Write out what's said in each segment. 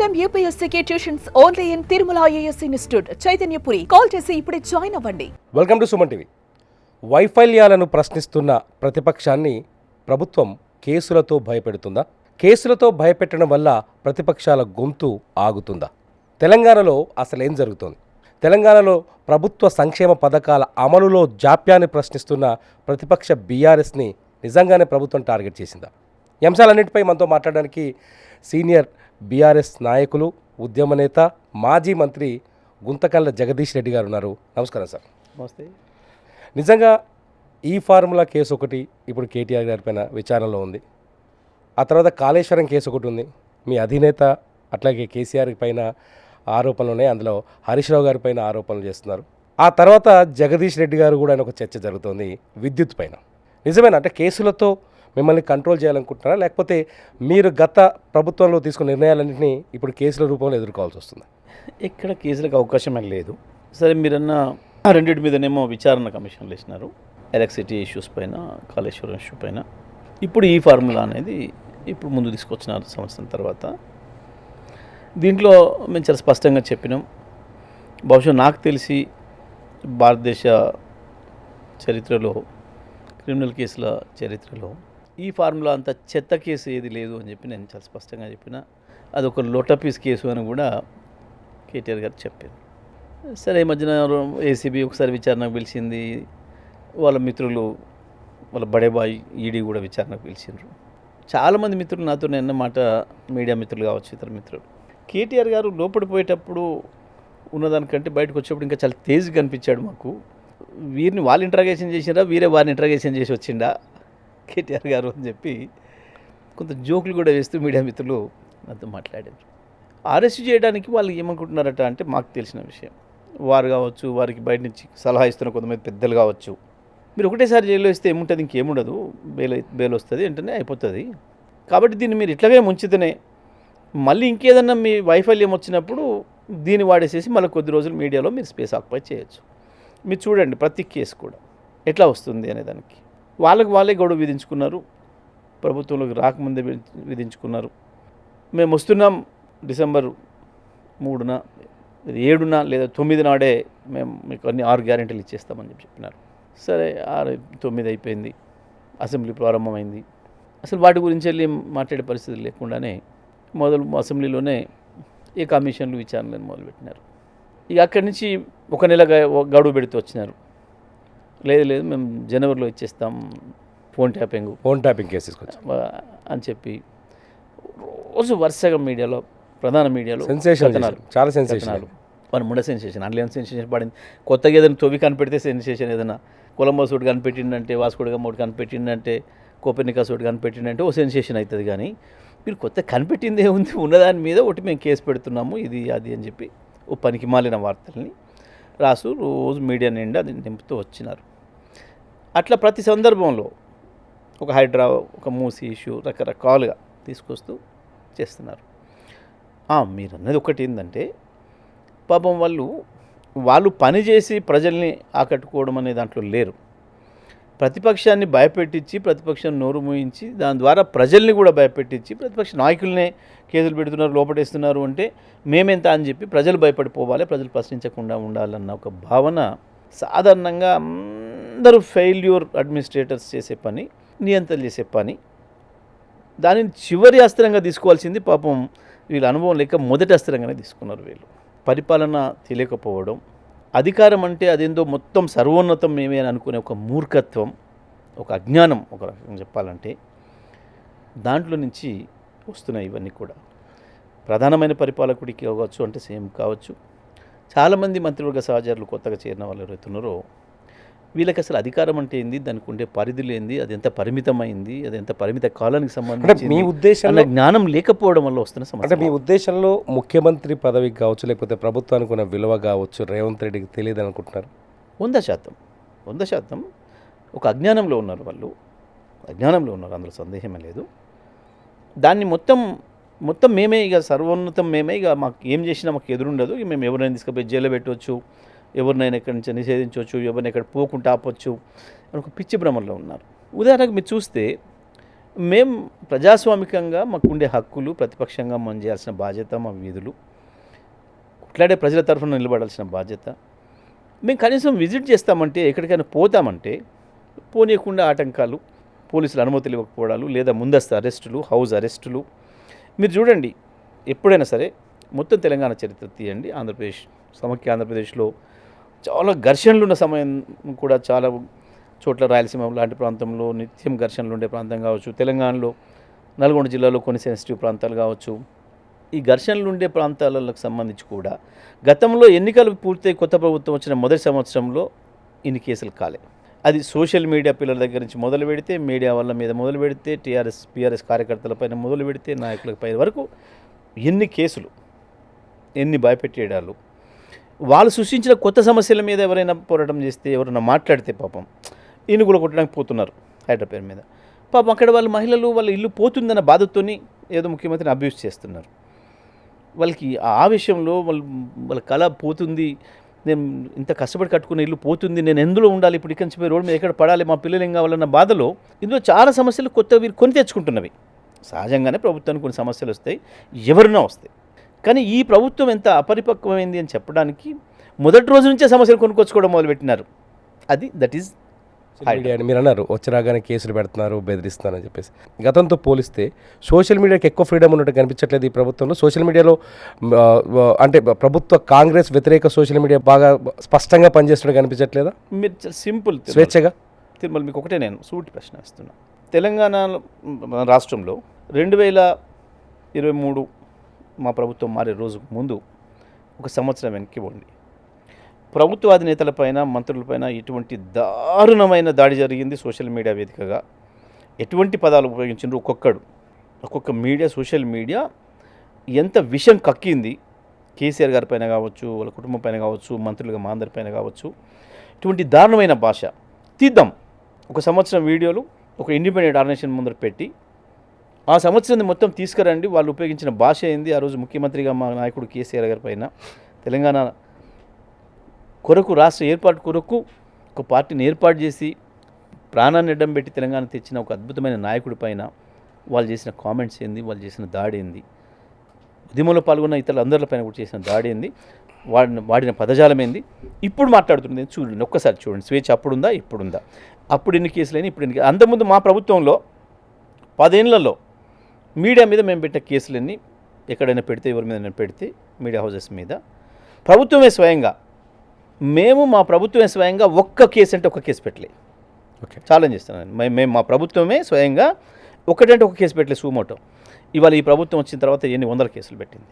Time యూపీఎస్సీకి tuitions only in Tirumala IAS institute Chaitanyapuri. Call చేసి ఇప్పుడే జాయిన్ అవ్వండి. Welcome to Suman TV. వైఫల్యాలను ప్రశ్నిస్తున్న ప్రతిపక్షాన్ని ప్రభుత్వం కేసులతో భయపెడుతుందా? కేసులతో భయపెట్టడం వల్ల ప్రతిపక్షాల గొంతు ఆగుతుందా? తెలంగాణలో అసలు ఏం జరుగుతోంది? తెలంగాణలో ప్రభుత్వ సంక్షేమ పథకాల అమలులో జాప్యాన్ని ప్రశ్నిస్తున్న ప్రతిపక్ష బీఆర్ఎస్ని నిజంగానే ప్రభుత్వం టార్గెట్ చేసిందా? ఈ అంశాలన్నింటిపై మనతో మాట్లాడడానికి సీనియర్ బీఆర్ఎస్ నాయకులు, ఉద్యమ నేత, మాజీ మంత్రి గుంతకళ్ళ జగదీష్ రెడ్డి గారు ఉన్నారు. నమస్కారం సార్. నమస్తే. నిజంగా ఈ ఫార్ములా కేసు ఒకటి ఇప్పుడు కేటీఆర్ గారి పైన విచారణలో ఉంది. ఆ తర్వాత కాళేశ్వరం కేసు ఒకటి ఉంది. మీ అధినేత అట్లాగే కేసీఆర్ పైన ఆరోపణలు ఉన్నాయి. అందులో హరీష్ రావు గారి పైన ఆరోపణలు చేస్తున్నారు. ఆ తర్వాత జగదీష్ రెడ్డి గారు కూడా ఒక చర్చ జరుగుతోంది విద్యుత్ పైన. నిజమేనా? అంటే కేసులతో మిమ్మల్ని కంట్రోల్ చేయాలనుకుంటున్నారా, లేకపోతే మీరు గత ప్రభుత్వంలో తీసుకున్న నిర్ణయాలన్నింటినీ ఇప్పుడు కేసుల రూపంలో ఎదుర్కోవాల్సి వస్తుందా? ఇక్కడ కేసులకు అవకాశమే లేదు. సరే, మీరన్న రెండింటి మీదనేమో విచారణ కమిషన్లు వేసినారు. ఎలక్ట్రిసిటీ ఇష్యూస్ పైన, కాళేశ్వరం ఇష్యూ పైన. ఇప్పుడు ఈ ఫార్ములా అనేది ఇప్పుడు ముందు తీసుకొచ్చినారు సంవత్సరం తర్వాత. దీంట్లో మేము చాలా స్పష్టంగా చెప్పినాం. బహుశా నాకు తెలిసి భారతదేశ చరిత్రలో, క్రిమినల్ కేసుల చరిత్రలో ఈ ఫార్ములా అంత చెత్త కేసు ఏది లేదు అని చెప్పి నేను చాలా స్పష్టంగా చెప్పిన. అదొక లోటపీస్ కేసు అని కూడా కేటీఆర్ గారు చెప్పారు. సరే, ఈ మధ్యన ఏసీబీ ఒకసారి విచారణకు పిలిచింది. వాళ్ళ మిత్రులు, వాళ్ళ బడేబాయ్ ఈడీ కూడా విచారణకు పిలిచిండ్రు. చాలామంది మిత్రులు నాతో అన్న మాట, మీడియా మిత్రులు కావచ్చు, ఇతర మిత్రులు, కేటీఆర్ గారు లోపడిపోయేటప్పుడు ఉన్నదానికంటే బయటకు వచ్చేప్పుడు ఇంకా చాలా తేజ్గా కనిపించాడు మాకు. వీరిని వాళ్ళు ఇంట్రాగేషన్ చేసిండా, వీరే వారిని ఇంట్రాగేషన్ చేసి వచ్చిండా కేటీఆర్ గారు అని చెప్పి కొంత జోకులు కూడా వేస్తూ మీడియా మిత్రులు నాతో మాట్లాడారు. అరెస్ట్ చేయడానికి వాళ్ళు ఏమనుకుంటున్నారట అంటే, మాకు తెలిసిన విషయం, వారు కావచ్చు, వారికి బయట నుంచి సలహా ఇస్తున్న కొంతమంది పెద్దలు కావచ్చు, మీరు ఒకటేసారి జైల్లో వేస్తే ఏముంటుంది, ఇంకేముండదు, బెయిల్ వస్తుంది, వెంటనే అయిపోతుంది. కాబట్టి దీన్ని మీరు ఇట్లాగే ముంచితేనే మళ్ళీ ఇంకేదన్నా మీ వైఫల్యం వచ్చినప్పుడు దీన్ని వాడేసేసి మళ్ళీ కొద్ది రోజులు మీడియాలో మీరు స్పేస్ ఆక్యుపై చేయొచ్చు. మీరు చూడండి, ప్రతి కేసు కూడా ఎట్లా వస్తుంది అనే దానికి వాళ్ళే గడువు విధించుకున్నారు. ప్రభుత్వంలోకి రాకముందే విధించుకున్నారు. మేము వస్తున్నాం డిసెంబర్ 3న, 7న లేదా 9 నాడే మేము మీకు అన్ని 6 గ్యారెంటీలు ఇచ్చేస్తామని చెప్పినారు. సరే, 6, 9 అయిపోయింది. అసెంబ్లీ ప్రారంభమైంది. అసలు వాటి గురించి వెళ్ళి మాట్లాడే పరిస్థితి లేకుండానే అసెంబ్లీలోనే ఏ కమిషన్లు విచారణలను మొదలుపెట్టినారు. ఇక అక్కడి నుంచి ఒక నెల గడువు పెడుతూ వచ్చినారు. లేదు మేము జనవరిలో ఇచ్చేస్తాం, ఫోన్ ట్యాపింగ్ కేసు అని చెప్పి రోజు వరుసగా మీడియాలో, ప్రధాన మీడియాలో చాలా సెన్సేషన్, వాళ్ళు ముండ సెన్సేషన్, అందులో ఏమైనా సెన్సేషన్ పడింది. కొత్తగా ఏదైనా తొవి కనిపెడితే సెన్సేషన్, ఏదైనా కొలంబస్ ఒకటి కనిపెట్టిందంటే, వాస్కోడిగామా ఒకటి కనిపెట్టిందంటే, కోపెర్నికస్ ఒకటి కనిపెట్టిందంటే ఓ సెన్సేషన్ అవుతుంది. కానీ మీరు కొత్త కనిపెట్టిందే ఉంది, ఉన్నదాని మీద ఒకటి మేము కేసు పెడుతున్నాము, ఇది అది అని చెప్పి ఓ పనికి మాలిన వార్తల్ని రాసు రోజు మీడియా నిండా అది నింపుతూ వచ్చినారు. అట్లా ప్రతి సందర్భంలో ఒక హైడ్రా, ఒక మూసీ ఇష్యూ రకరకాలుగా తీసుకొస్తూ చేస్తున్నారు. మీరు అన్నది ఒకటి ఏంటంటే, పాపం వాళ్ళు పనిచేసి ప్రజల్ని ఆకట్టుకోవడం అనే దాంట్లో లేరు. ప్రతిపక్షాన్ని భయపెట్టించి, ప్రతిపక్షాన్ని నోరు మూయించి, దాని ద్వారా ప్రజల్ని కూడా భయపెట్టించి, ప్రతిపక్ష నాయకులనే కేసులు పెడుతున్నారు, లోపడేస్తున్నారు. అంటే మేమెంత అని చెప్పి ప్రజలు భయపడిపోవాలి, ప్రజలు ప్రశ్నించకుండా ఉండాలన్న ఒక భావన సాధారణంగా అందరూ ఫెయిల్యూర్ అడ్మినిస్ట్రేటర్స్ చేసే పని, నియంత్రణ చేసే పని. దానిని చివరి అస్త్రంగా తీసుకోవాల్సింది పాపం వీళ్ళ అనుభవం లేక మొదటి అస్త్రంగానే తీసుకున్నారు. వీళ్ళు పరిపాలన తెలియకపోవడం, అధికారం అంటే అదేందో మొత్తం సర్వోన్నతం మేమే అని అనుకునే ఒక మూర్ఖత్వం, ఒక అజ్ఞానం, ఒక రకంగా చెప్పాలంటే దాంట్లో నుంచి వస్తున్నాయి ఇవన్నీ కూడా. ప్రధానమైన పరిపాలకుడికి కావచ్చు, అంటే సీఎం కావచ్చు, చాలామంది మంత్రివర్గ సహచరులు కొత్తగా చేరిన వాళ్ళు ఎవరైతున్నారో వీళ్ళకి అసలు అధికారం అంటే ఏంది, దానికి ఉండే పరిధులు ఏంది, అది ఎంత పరిమితమైంది, అది ఎంత పరిమిత కాలానికి సంబంధించి మీ ఉద్దేశంలో జ్ఞానం లేకపోవడం వల్ల వస్తున్న సమస్య. అంటే మీ ఉద్దేశంలో ముఖ్యమంత్రి పదవికి కావచ్చు, లేకపోతే ప్రభుత్వానికి ఉన్న విలువ కావచ్చు రేవంత్ రెడ్డికి తెలియదు అనుకుంటున్నారు? 100% ఒక అజ్ఞానంలో ఉన్నారు. వాళ్ళు అజ్ఞానంలో ఉన్నారు, అందులో సందేహమే లేదు. దాన్ని మొత్తం మేమే, ఇక సర్వోన్నతం మేమే, ఇక మాకు ఏం చేసినా మాకు ఎదురుండదు, ఇక మేము ఎవరైనా తీసుకుపోయి జైల్లో పెట్టవచ్చు, ఎవరినైనా ఎక్కడి నుంచి నిషేధించవచ్చు, ఎవరిని ఎక్కడ పోకుండా ఆపొచ్చు అని ఒక పిచ్చి భ్రమల్లో ఉన్నారు. ఉదాహరణకు మీరు చూస్తే మేము ప్రజాస్వామికంగా మాకుండే హక్కులు, ప్రతిపక్షంగా మనం చేయాల్సిన బాధ్యత, మా విధులు, కొట్లాడే ప్రజల తరఫున నిలబడాల్సిన బాధ్యత. మేము కనీసం విజిట్ చేస్తామంటే, ఎక్కడికైనా పోతామంటే పోనీయకుండా ఆటంకాలు, పోలీసులు అనుమతులు ఇవ్వకపోవడాలు, లేదా ముందస్తు అరెస్టులు, హౌస్ అరెస్టులు. మీరు చూడండి, ఎప్పుడైనా సరే మొత్తం తెలంగాణ చరిత్ర తీయండి, సమైక్య ఆంధ్రప్రదేశ్లో చాలా ఘర్షణలు ఉన్న సమయం కూడా చాలా చోట్ల, రాయలసీమ లాంటి ప్రాంతంలో నిత్యం ఘర్షణలు ఉండే ప్రాంతం కావచ్చు, తెలంగాణలో నల్గొండ జిల్లాలో కొన్ని సెన్సిటివ్ ప్రాంతాలు కావచ్చు, ఈ ఘర్షణలు ఉండే ప్రాంతాలకు సంబంధించి కూడా గతంలో ఎన్నికలు పూర్తయి కొత్త ప్రభుత్వం వచ్చిన మొదటి సంవత్సరంలో ఇన్ని కేసులు కాలే. అది సోషల్ మీడియా పిల్లల దగ్గర నుంచి మొదలు పెడితే, మీడియా వాళ్ళ మీద మొదలు పెడితే, పిఆర్ఎస్ కార్యకర్తలపైన మొదలు పెడితే, నాయకులపై వరకు ఎన్ని కేసులు, ఎన్ని భయపెట్టేయడాలు. వాళ్ళు సృష్టించిన కొత్త సమస్యల మీద ఎవరైనా పోరాటం చేస్తే, ఎవరైనా మాట్లాడితే పాపం ఇనుగులు కొట్టడానికి పోతున్నారు హైదరాబాద్ మీద. పాపం అక్కడ వాళ్ళ మహిళలు వాళ్ళ ఇల్లు పోతుందన్న బాధతోని ఏదో ముఖ్యమంత్రిని అబ్యూస్ చేస్తున్నారు. వాళ్ళకి ఆ విషయంలో వాళ్ళ కళ పోతుంది, నేను ఇంత కష్టపడి కట్టుకున్న ఇల్లు పోతుంది, నేను ఎందులో ఉండాలి, ఇప్పుడు ఇక్కడి నుంచి పోయి రోడ్డు మీద ఎక్కడ పడాలి, మా పిల్లలు ఏం కావాలన్న బాధలో ఇందులో చాలా సమస్యలు కొత్తవి కొని తెచ్చుకుంటున్నవి. సహజంగానే ప్రభుత్వానికి కొన్ని సమస్యలు వస్తాయి, ఎవరినో వస్తాయి. కానీ ఈ ప్రభుత్వం ఎంత అపరిపక్వమైంది అని చెప్పడానికి మొదటి రోజు నుంచే సమస్యలు కొనుక్కొచ్చుకోవడం మొదలుపెట్టినారు. దట్ ఈజ్ మీడియా అని మీరు అన్నారు, వచ్చి రాగానే కేసులు పెడుతున్నారు, బెదిరిస్తున్నారు అని చెప్పేసి. గతంతో పోలిస్తే సోషల్ మీడియాకి ఎక్కువ ఫ్రీడమ్ ఉన్నట్టు కనిపించట్లేదు ఈ ప్రభుత్వంలో. సోషల్ మీడియాలో అంటే ప్రభుత్వ కాంగ్రెస్ వ్యతిరేక సోషల్ మీడియా బాగా స్పష్టంగా పనిచేస్తున్నట్టు కనిపించట్లేదా? మీరు సింపుల్ స్వేచ్ఛగా తిరుమల మీకు ఒకటే నేను సూటి ప్రశ్న ఇస్తున్నా. తెలంగాణ రాష్ట్రంలో 2023 మా ప్రభుత్వం మారే రోజుకు ముందు ఒక సంవత్సరం వెనక్కి పోండి, ప్రభుత్వ అధినేతలపైన, మంత్రులపైన ఎటువంటి దారుణమైన దాడి జరిగింది సోషల్ మీడియా వేదికగా. ఎటువంటి పదాలు ఉపయోగించారు ఒక్కొక్క మీడియా, సోషల్ మీడియా ఎంత విషం కక్కింది కేసీఆర్ గారి పైన కావచ్చు, వాళ్ళ కుటుంబం పైన కావచ్చు, మంత్రులుగా మా అందరిపైన కావచ్చు. ఇటువంటి దారుణమైన భాష తీద్దాం. ఒక సంవత్సరం వీడియోలు ఒక ఇండిపెండెంట్ ఆర్గనైజేషన్ ముందర పెట్టి ఆ సంవత్సరాన్ని మొత్తం తీసుకురండి. వాళ్ళు ఉపయోగించిన భాష ఏంది, ఆ రోజు ముఖ్యమంత్రిగా మా నాయకుడు కేసీఆర్ గారి పైన, తెలంగాణ కొరకు, రాష్ట్ర ఏర్పాటు కొరకు ఒక పార్టీని ఏర్పాటు చేసి ప్రాణాన్ని అడ్డం పెట్టి తెలంగాణ తెచ్చిన ఒక అద్భుతమైన నాయకుడి పైన వాళ్ళు చేసిన కామెంట్స్ ఏంది, వాళ్ళు చేసిన దాడి ఏంది, ఉద్యమంలో పాల్గొన్న ఇతరులందరిపైన కూడా చేసిన దాడి ఏంది, వాడిన పదజాలం ఏంది, ఇప్పుడు మాట్లాడుతుంది చూడండి, ఒక్కసారి చూడండి. స్వేచ్ఛ అప్పుడుందా, ఇప్పుడుందా? అప్పుడు ఎన్ని కేసులైనా ఇప్పుడు ఎన్ని. అంతకుముందు మా ప్రభుత్వంలో 10 ఏళ్లలో మీడియా మీద మేము పెట్టిన కేసులన్నీ ఎక్కడైనా పెడితే, ఎవరి మీద పెడితే, మీడియా హౌసెస్ మీద ప్రభుత్వమే స్వయంగా, మా ప్రభుత్వమే స్వయంగా ఒక్క కేసు అంటే ఒక్క కేసు పెట్టలేదు. ఛాలెంజ్ చేస్తున్నాను, మేము మా ప్రభుత్వమే స్వయంగా ఒకటంటే ఒక కేసు పెట్టలేదు సుమోటో. ఇవాళ ఈ ప్రభుత్వం వచ్చిన తర్వాత ఎన్ని వందల కేసులు పెట్టింది.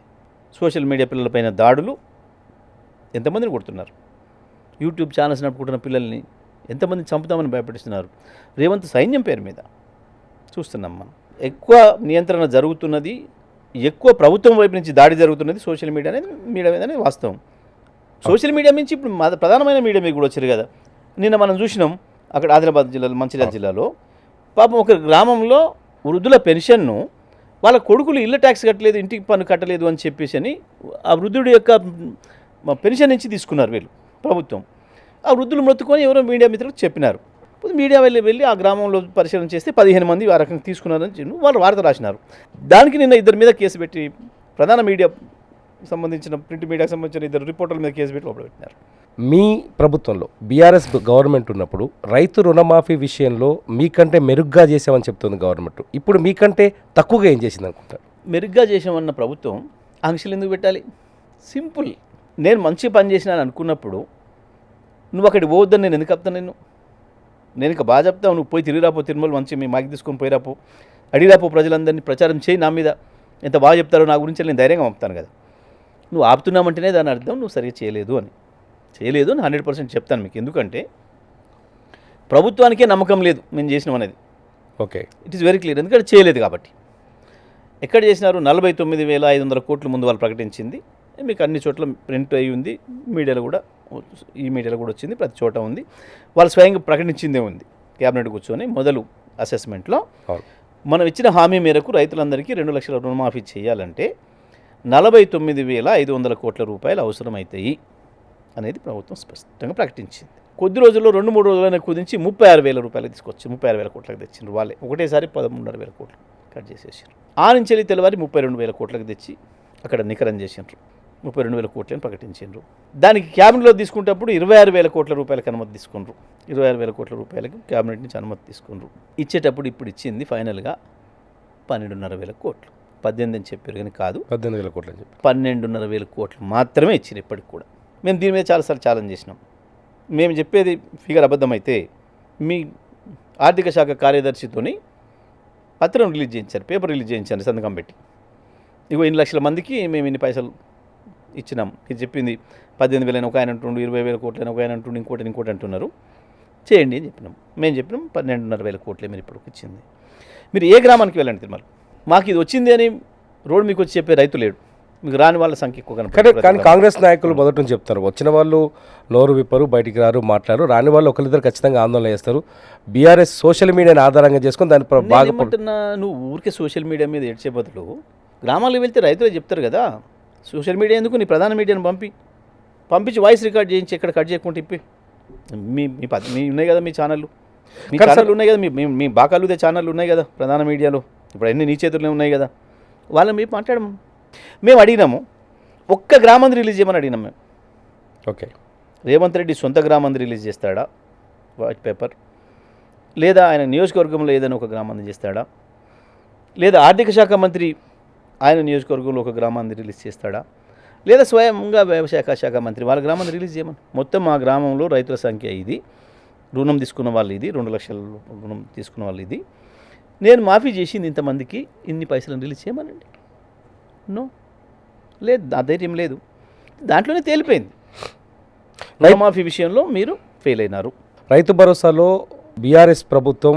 సోషల్ మీడియా పిల్లలపైన దాడులు ఎంతమందిని కొడుతున్నారు, యూట్యూబ్ ఛానల్స్ నడుపుకుంటున్న పిల్లల్ని ఎంతమంది చంపుతామని భయపెడుతున్నారు. రేవంత్ సైన్యం పేరు మీద చూస్తున్నాం మనం. ఎక్కువ నియంత్రణ జరుగుతున్నది, ఎక్కువ ప్రభుత్వం వైపు నుంచి దాడి జరుగుతున్నది సోషల్ మీడియా మీద అనేది వాస్తవం. సోషల్ మీడియా నుంచి ఇప్పుడు ప్రధానమైన మీడియా మీద కూడా వచ్చారు కదా. నిన్న మనం చూసినాం అక్కడ ఆదిలాబాద్ జిల్లాలో, మంచిర్యాల జిల్లాలో పాపం ఒక గ్రామంలో వృద్ధుల పెన్షన్ను వాళ్ళ కొడుకులు ఇళ్ళ ట్యాక్స్ కట్టలేదు, ఇంటికి పన్ను కట్టలేదు అని చెప్పేసి అని ఆ వృద్ధుడి యొక్క పెన్షన్ నుంచి తీసుకున్నారు వీళ్ళు ప్రభుత్వం. ఆ వృద్ధులు మొత్తుకొని ఎవరో మీడియా మిత్రులు చెప్పినారు. మీడియా వెళ్ళి ఆ గ్రామంలో పరిశీలన చేస్తే 15 మంది ఆ రకంగా తీసుకున్నారని వాళ్ళు వార్త రాసినారు. దానికి నిన్న 2 మీద కేసు పెట్టి, ప్రధాన మీడియా సంబంధించిన ప్రింట్ మీడియాకి సంబంధించిన 2 రిపోర్టర్ల మీద కేసు పెట్టి లోపల పెట్టినారు. మీ ప్రభుత్వంలో బీఆర్ఎస్ గవర్నమెంట్ ఉన్నప్పుడు రైతు రుణమాఫీ విషయంలో మీకంటే మెరుగ్గా చేసామని చెప్తుంది గవర్నమెంట్. ఇప్పుడు మీకంటే తక్కువగా ఏం చేసింది అనుకుంటారు? మెరుగ్గా చేసామన్న ప్రభుత్వం ఆంక్షలు ఎందుకు పెట్టాలి? సింపుల్. నేను మంచి పని చేసినాను అనుకున్నప్పుడు నువ్వు అక్కడికి పోవద్దని నేను ఎందుకు చెప్తాను? నేను ఇంకా బాగా చెప్తావు, నువ్వు పోయి తిరిగిరాపో, తిరుమల మంచి మీ మాకి తీసుకొని పోయిరాపో, అడిగిరాపో, ప్రజలందరినీ ప్రచారం చేయి, నా మీద ఎంత బాగా చెప్తారో నా గురించి నేను ధైర్యంగా పంపుతాను కదా. నువ్వు ఆపుతున్నామంటేనే దాని అర్థం నువ్వు సరిగ్గా చేయలేదు అని 100% చెప్తాను మీకు. ఎందుకంటే ప్రభుత్వానికే నమ్మకం లేదు మేము చేసినాం అనేది. Okay, it is very clear. ఎందుకంటే చేయలేదు కాబట్టి. ఎక్కడ చేసినారు? 49,500 కోట్లు ముందు వాళ్ళు ప్రకటించింది మీకు అన్ని చోట్ల ప్రింట్ అయ్యి ఉంది, మీడియాలో కూడా, ఈ మీడియాలో కూడా వచ్చింది, ప్రతి చోట ఉంది. వాళ్ళు స్వయంగా ప్రకటించిందే ఉంది. క్యాబినెట్ కూర్చొని మొదలు అసెస్మెంట్లో మనం ఇచ్చిన హామీ మేరకు రైతులందరికీ 2 లక్షల రుణమాఫీ చేయాలంటే 49,500 కోట్ల రూపాయలు అవసరమవుతాయి అనేది ప్రభుత్వం స్పష్టంగా ప్రకటించింది. కొద్ది రోజుల్లో 2-3 రోజులైనా కుదించి 36,000 రూపాయలు తీసుకొచ్చి 36,000 కోట్లకు తెచ్చిండ్రు వాళ్ళే. ఒకటేసారి 13,500 కోట్లు కట్ చేసేసారు. ఆ నుంచి వెళ్ళి తెల్లవారి 32,000 కోట్లకు తెచ్చి అక్కడ నికరం చేసిండ్రు. 32,000 కోట్లని ప్రకటించిండ్రు. దానికి క్యాబినెట్లో తీసుకునేటప్పుడు 26,000 కోట్ల రూపాయలకు అనుమతి తీసుకున్నారు. 26,000 కోట్ల రూపాయలకు క్యాబినెట్ నుంచి అనుమతి తీసుకున్నారు. ఇచ్చేటప్పుడు ఇప్పుడు ఇచ్చింది ఫైనల్గా 12,500 కోట్లు. 18 అని చెప్పారు కానీ కాదు, 18,000 కోట్లు అని చెప్పి 12,500 కోట్లు మాత్రమే ఇచ్చారు ఇప్పటికి కూడా. మేము దీని మీద చాలాసార్లు ఛాలెంజ్ చేసినాం. మేము చెప్పేది ఫిగర్ అబద్ధమైతే మీ ఆర్థిక శాఖ కార్యదర్శితోని పత్రం రిలీజ్ చేయించారు, పేపర్ రిలీజ్ చేయించారు సంతకం పెట్టి. ఇగో 2 లక్షల మందికి మేము ఇన్ని పైసలు ఇచ్చినాం. ఇది చెప్పింది 18,000 ఒక ఆయన అంటుండు, 20,000 కోట్లని ఒక ఆయన అంటుండు, ఇంకోటి అంటున్నారు. చేయండి అని చెప్పినాం. మేము చెప్పినాం 12,500 కోట్లే మీరు ఇప్పుడు ఇచ్చింది. మీరు ఏ గ్రామానికి వెళ్ళండి తిరుమల, మాకు ఇది వచ్చింది అని రోడ్డు మీకు వచ్చి చెప్పే రైతు లేడు. మీకు రాని వాళ్ళ సంఖ్య ఎక్కువ కనపడుతుంది. కానీ కాంగ్రెస్ నాయకులు మొదటి నుంచి చెప్తారు, వచ్చిన వాళ్ళు నోరు విప్పరు, బయటికి రారు, మాట్లాడరు, రాని వాళ్ళు ఒకరిద్దరు ఖచ్చితంగా ఆందోళన చేస్తారు. బీఆర్ఎస్ సోషల్ మీడియాని ఆధారంగా చేసుకొని దాన్ని బాగా ఏమంటున్నా, నువ్వు ఊరికే సోషల్ మీడియా మీద ఏడ్చే బదులు గ్రామాలకు వెళ్తే రైతులే చెప్తారు కదా. సోషల్ మీడియా ఎందుకు, నీ ప్రధాన మీడియాను పంపించి వాయిస్ రికార్డ్ చేయించి ఎక్కడ కట్ చేయకుండా ఇప్పి మీ ఉన్నాయి కదా, మీ ఛానళ్ళు ఉన్నాయి కదా, మీ బాకాలుదే ఛానళ్ళు ఉన్నాయి కదా ప్రధాన మీడియాలో. ఇప్పుడు అన్నీ నీ చేతుల్లోనే ఉన్నాయి కదా, వాళ్ళని మేము మాట్లాడము. మేము అడిగినాము, ఒక్క గ్రామాన్ని రిలీజ్ చేయమని అడిగినాం మేము. ఓకే, రేవంత్ రెడ్డి సొంత గ్రామాన్ని రిలీజ్ చేస్తాడా వైట్ పేపర్, లేదా ఆయన నియోజకవర్గంలో ఏదైనా ఒక గ్రామాన్ని చేస్తాడా, లేదా ఆర్థిక శాఖ మంత్రి ఆయన నియోజకవర్గంలో ఒక గ్రామాన్ని రిలీజ్ చేస్తాడా, లేదా స్వయంగా వ్యవసాయ శాఖ మంత్రి వాళ్ళ గ్రామాన్ని రిలీజ్ చేయమని. మొత్తం మా గ్రామంలో రైతుల సంఖ్య ఇది, రుణం తీసుకున్న వాళ్ళు ఇది, 2 లక్షల రుణం తీసుకున్న వాళ్ళు ఇది, నేను మాఫీ చేసింది ఇంతమందికి, ఇన్ని పైసలను రిలీజ్ చేయమనండి. నో, లేదు, ఆ ధైర్యం లేదు. దాంట్లోనే తేలిపోయింది, రుణమాఫీ విషయంలో మీరు ఫెయిల్ అయినారు. రైతు భరోసాలో బీఆర్ఎస్ ప్రభుత్వం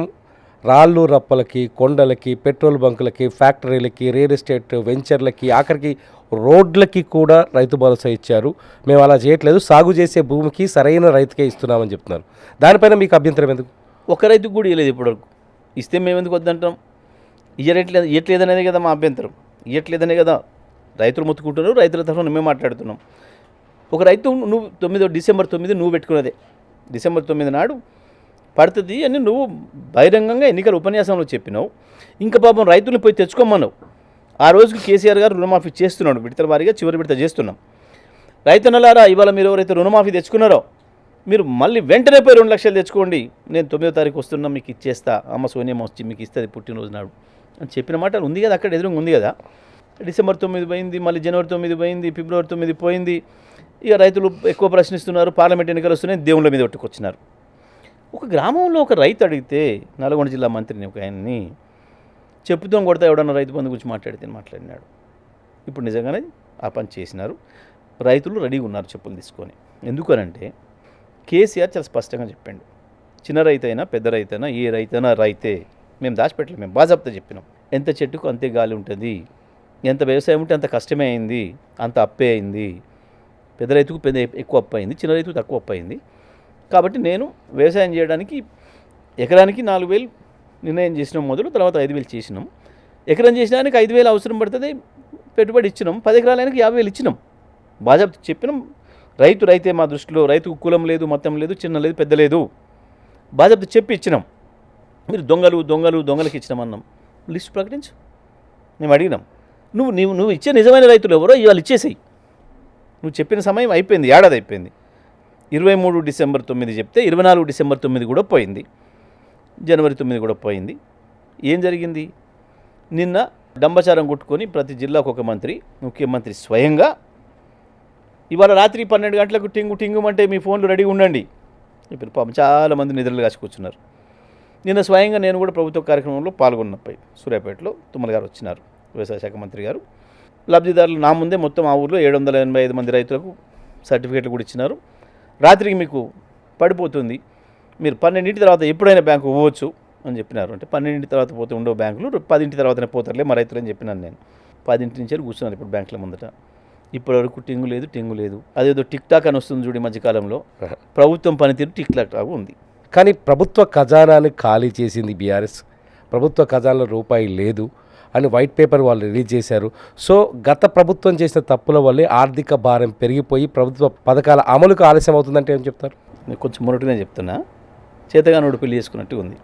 రాళ్ళు రప్పలకి, కొండలకి, పెట్రోల్ బంకులకి, ఫ్యాక్టరీలకి, రియల్ ఎస్టేట్ వెంచర్లకి, ఆఖరికి రోడ్లకి కూడా రైతు భరోసా ఇచ్చారు. మేము అలా చేయట్లేదు, సాగు చేసే భూమికి సరైన రైతుకే ఇస్తున్నామని చెప్తున్నారు. దానిపైన మీకు అభ్యంతరం ఎందుకు? ఒక రైతుకు కూడా ఇవ్వలేదు ఇప్పటివరకు. ఇస్తే మేము ఎందుకు వద్దంటాం? ఇవ్వట్లేదనేది కదా మా అభ్యంతరం. ఇవ్వట్లేదనే కదా రైతులు మొత్తుకుంటున్నారు, రైతుల తరఫున మేము మాట్లాడుతున్నాం. ఒక రైతు నువ్వు డిసెంబర్ 9 నువ్వు పెట్టుకున్నదే, డిసెంబర్ 9 నాడు పడుతుంది అని నువ్వు బహిరంగంగా ఎన్నికల ఉపన్యాసంలో చెప్పినావు. ఇంకా పాపం రైతులను పోయి తెచ్చుకోమన్నావు. ఆ రోజుకి కేసీఆర్ గారు రుణమాఫీ చేస్తున్నాడు, విడతల వారీగా చివరి విడత చేస్తున్నాం. రైతన్నలారా, ఇవాళ మీరు ఎవరైతే రుణమాఫీ తెచ్చుకున్నారో మీరు మళ్ళీ వెంటనే పోయి 2 లక్షలు తెచ్చుకోండి, నేను 9వ తారీఖు వస్తున్నా, మీకు ఇచ్చేస్తా, అమ్మ సోనియమ్మ వచ్చి మీకు ఇస్తుంది పుట్టినరోజు నాడు అని చెప్పిన మాట ఉంది కదా, అక్కడ ఎదురుగా ఉంది కదా. డిసెంబర్ 9 పోయింది, మళ్ళీ జనవరి 9 పోయింది, ఫిబ్రవరి 9 పోయింది. ఇక రైతులు ఎక్కువ ప్రశ్నిస్తున్నారు, పార్లమెంట్ ఎన్నికలు వస్తున్నాయి, దేవుళ్ళ మీద ఒట్టుకొచ్చినారు. ఒక గ్రామంలో ఒక రైతు అడిగితే, నల్గొండ జిల్లా మంత్రిని ఒక ఆయన్ని చెప్పుతో కొడతా ఎవడన్నా రైతు బంధు గురించి మాట్లాడినాడు. ఇప్పుడు నిజంగానే ఆ పని చేసినారు. రైతులు రెడీగా ఉన్నారు చెప్పులు తీసుకొని. ఎందుకనంటే కేసీఆర్ చాలా స్పష్టంగా చెప్పాడు, చిన్న రైతు అయినా పెద్ద రైతు అయినా ఏ రైతైనా రైతే. మేము దాచిపెట్టలేదు, మేము బాజాబ్తా చెప్పినాం. ఎంత చెట్టుకు అంతే గాలి ఉంటుంది, ఎంత వ్యవసాయం ఉంటే అంత కష్టమే అయింది, అంత అప్పే అయింది. పెద్ద రైతుకు ఎక్కువ అప్పు అయింది, చిన్న రైతుకు తక్కువ అప్పు అయింది. కాబట్టి నేను వ్యవసాయం చేయడానికి ఎకరానికి 4,000 నిర్ణయం చేసినాం మొదలు, తర్వాత 5,000 చేసినాం. ఎకరం చేసినానికి 5,000 అవసరం పడుతుంది, పెట్టుబడి ఇచ్చినాం. 10 ఎకరాలకి 50,000 ఇచ్చినాం. బాజాబ్తా చెప్పినాం. రైతే మా దృష్టిలో రైతుకు కులం లేదు, మతం లేదు, చిన్న లేదు, పెద్ద లేదు, బాజాబ్తా చెప్పి ఇచ్చినాం. మీరు దొంగలకి ఇచ్చినామన్నాం. లిస్ట్ ప్రకటించు. మేము అడిగినాం, నువ్వు ఇచ్చే నిజమైన రైతులు ఎవరో ఇవాళ ఇచ్చేసేయి. నువ్వు చెప్పిన సమయం అయిపోయింది, ఏడాది అయిపోయింది. 23 డిసెంబర్ 9 చెప్తే 24 డిసెంబర్ 9 కూడా పోయింది, జనవరి 9 కూడా పోయింది. ఏం జరిగింది? నిన్న డంబచారం కొట్టుకొని ప్రతి జిల్లాకు ఒక మంత్రి, ముఖ్యమంత్రి స్వయంగా ఇవాళ రాత్రి 12 గంటలకు టింగుమంటే మీ ఫోన్లు రెడీగా ఉండండి. ఇప్పుడు పాపం చాలామంది నిద్రలు కాసి కూర్చున్నారు. నిన్న స్వయంగా నేను కూడా ప్రభుత్వ కార్యక్రమంలో పాల్గొన్నపై సూర్యాపేటలో తుమ్మల గారు వచ్చినారు, వ్యవసాయ శాఖ మంత్రి గారు. లబ్ధిదారులు నా ముందే మొత్తం ఆ ఊర్లో 785 మంది రైతులకు సర్టిఫికేట్లు కూడా ఇచ్చినారు. రాత్రికి మీకు పడిపోతుంది, మీరు 12 తర్వాత ఎప్పుడైనా బ్యాంకు పోవచ్చు అని చెప్పినారు. అంటే 12 తర్వాత పోతే ఉండవు బ్యాంకులు, 10 తర్వాతనే పోతారులే మా రైతులు అని చెప్పినాను నేను. 10 నుంచి కూర్చున్నాను ఇప్పుడు బ్యాంకుల ముందట. ఇప్పటివరకు టింగు లేదు. అదేదో టిక్ టాక్ అని వస్తుంది చూడు ఈ మధ్యకాలంలో, ప్రభుత్వం పనితీరు టిక్ టాక్ ఉంది. కానీ ప్రభుత్వ ఖజానాని ఖాళీ చేసింది బీఆర్ఎస్. ప్రభుత్వ ఖజానాలో రూపాయి లేదు అని వైట్ పేపర్ వాళ్ళు రిలీజ్ చేశారు. సో గత ప్రభుత్వం చేసిన తప్పుల వల్లే ఆర్థిక భారం పెరిగిపోయి ప్రభుత్వ పథకాల అమలుకు ఆలస్యం అవుతుందంటే ఏం చెప్తారు? నేను కొంచెం మొరటుగానే చెప్తున్నా, చేతగానోడు పెళ్లి చేసుకున్నట్టు ఉంది.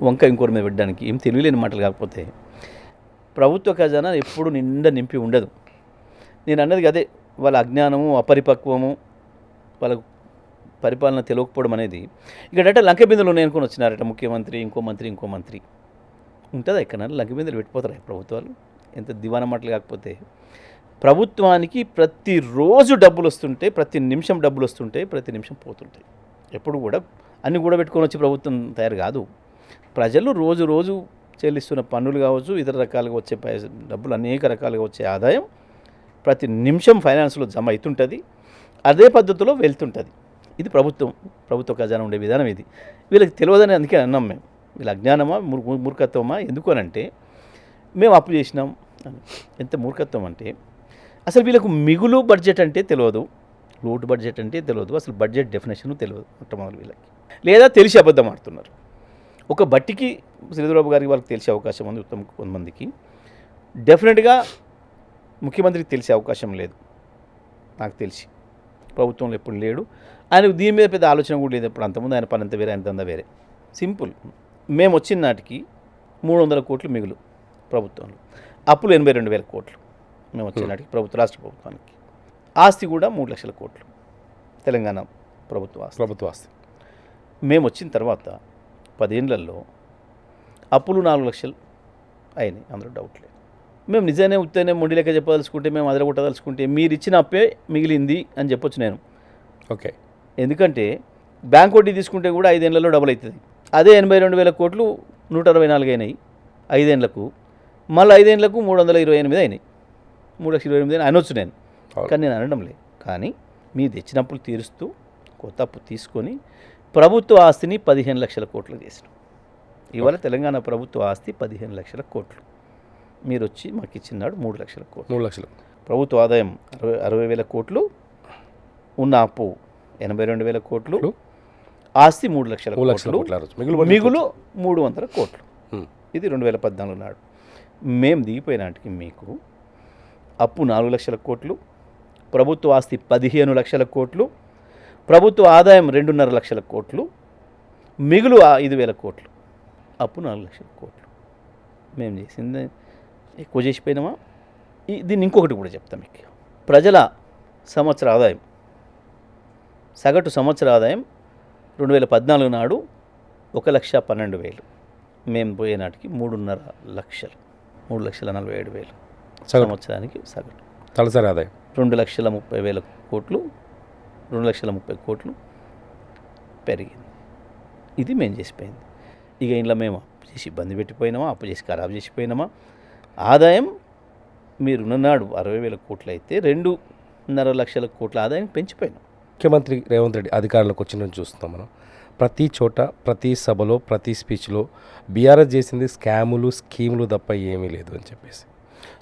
వంక ఇంకోరి మీద పెట్టడానికి ఏం తెలియలేని మాటలు. కాకపోతే ప్రభుత్వ ఖజానా ఎప్పుడు నిండా నింపి ఉండదు. నేను అన్నది అదే, వాళ్ళ అజ్ఞానము, అపరిపక్వము, వాళ్ళ పరిపాలన తెలియకపోవడం అనేది. ఇక్కడట లంక బిందులు ఉన్నాయి అనుకుని వచ్చినారట ముఖ్యమంత్రి, ఇంకో మంత్రి ఉంటుందా ఎక్కడ లంక బిందులు పెట్టిపోతారా ప్రభుత్వాలు? ఎంత దివాన మాటలు. కాకపోతే ప్రభుత్వానికి ప్రతిరోజు డబ్బులు వస్తుంటే, ప్రతి నిమిషం డబ్బులు వస్తుంటే, ప్రతి నిమిషం పోతుంటాయి. ఎప్పుడు కూడా అన్ని కూడా పెట్టుకొని వచ్చి ప్రభుత్వం తయారు కాదు. ప్రజలు రోజు చెల్లిస్తున్న పన్నులు కావచ్చు, ఇతర రకాలుగా వచ్చే డబ్బులు, అనేక రకాలుగా వచ్చే ఆదాయం ప్రతి నిమిషం ఫైనాన్స్లో జమ అవుతుంటుంది. అదే పద్ధతిలో వెళ్తుంటుంది. ఇది ప్రభుత్వ ఖజానా ఉండే విధానం ఇది. వీళ్ళకి తెలియదని అందుకే అన్నాం మేము. వీళ్ళ అజ్ఞానమా, మూర్ఖత్వమా? ఎందుకు అనంటే మేము అప్పు చేసినాం అని. ఎంత మూర్ఖత్వం అంటే అసలు వీళ్ళకు మిగులు బడ్జెట్ అంటే తెలియదు, లోటు బడ్జెట్ అంటే తెలియదు, అసలు బడ్జెట్ డెఫినేషన్ తెలియదు మొట్టమొదటి వీళ్ళకి. లేదా తెలిసి అబద్ధం ఆడుతున్నారు. ఒక బట్టికి శ్రీధరబాబు గారికి వాళ్ళకి తెలిసే అవకాశం ఉంది, ఉత్తమ కొంతమందికి. డెఫినెట్గా ముఖ్యమంత్రికి తెలిసే అవకాశం లేదు. నాకు తెలిసి ప్రభుత్వంలో ఎప్పుడు లేడు. ఆయనకు దీని మీద పెద్ద ఆలోచన కూడా లేదు. ఎప్పుడు అంతకుముందు ఆయన పని అంత వేరే, ఆయన దందా వేరే. సింపుల్. మేము వచ్చిన నాటికి 300 కోట్లు మిగులు ప్రభుత్వంలో, అప్పులు 82,000 కోట్లు మేము వచ్చే నాటికి రాష్ట్ర ప్రభుత్వానికి. ఆస్తి కూడా 3 లక్షల కోట్లు తెలంగాణ ప్రభుత్వ ఆస్తి. మేము వచ్చిన తర్వాత 10 ఏళ్లలో అప్పులు 4 లక్షలు అయినాయి, అందులో డౌట్ లేదు. మేము నిజానే ఉత్తనే మొండి లెక్క చెప్పదలుచుకుంటే, మేము అదరగొట్టదలుచుకుంటే మీరు ఇచ్చిన అప్పే మిగిలింది అని చెప్పొచ్చు నేను. ఓకే. ఎందుకంటే బ్యాంక్ వడ్డీ తీసుకుంటే కూడా 5 ఏళ్లలో డబుల్ అవుతుంది. అదే 82,000 కోట్లు 164 అయినాయి 5 ఏళ్లకు. మళ్ళీ 5 ఏళ్లకు 328 అయినాయి, 3,28,000 అనొచ్చు నేను. కానీ నేను అనడం లేదు. కానీ మీ తెచ్చినప్పులు తీరుస్తూ కొత్త అప్పు తీసుకొని ప్రభుత్వ ఆస్తిని 15 లక్షల కోట్లు చేసినాం. ఇవాళ తెలంగాణ ప్రభుత్వ ఆస్తి 15 లక్షల కోట్లు. మీరు వచ్చి మాకు ఇచ్చినాడు 3 లక్షల కోట్లు. 3 లక్షలు. ప్రభుత్వ ఆదాయం 60,000 కోట్లు, ఉన్న అప్పు 82,000 కోట్లు, ఆస్తి 3 లక్షల కోట్లు, మిగులు 300 కోట్లు. ఇది 2014 నాడు. మేము దిగిపోయినాటికి మీకు అప్పు 4 లక్షల కోట్లు, ప్రభుత్వ ఆస్తి 15 లక్షల కోట్లు, ప్రభుత్వ ఆదాయం 2.5 లక్షల కోట్లు, మిగులు 5,000 కోట్లు, అప్పు 4 లక్షల కోట్లు. మేము చేసింది ఎక్కువ చేసిపోయినామా? దీన్ని ఇంకొకటి కూడా చెప్తాం మీకు. ప్రజల సంవత్సర ఆదాయం, సగటు సంవత్సర ఆదాయం 2014 నాడు 1,12,000. మేము పోయేనాటికి 3.5 లక్షలు, 3,47,000 సంవత్సరానికి సగటు తలసరి ఆదాయం. 2,30,000 కోట్లు, 2,30,000 కోట్లు పెరిగింది. ఇది మేము చేసిపోయింది. ఇక ఇంట్లో మేము అప్పు చేసి ఇబ్బంది పెట్టిపోయినామా, అప్పు చేసి ఖరాబు చేసిపోయినామా? ఆదాయం మీరు ఉన్నాడు 60,000 కోట్లు అయితే 2.5 లక్షల కోట్ల ఆదాయం పెంచిపోయినాం. ముఖ్యమంత్రి రేవంత్ రెడ్డి అధికారంలోకి వచ్చిన నుంచి చూస్తున్నాం మనం. ప్రతి చోట, ప్రతి సభలో, ప్రతి స్పీచ్లో బీఆర్ఎస్ చేసింది స్కాములు, స్కీములు తప్ప ఏమీ లేదు అని చెప్పేసి.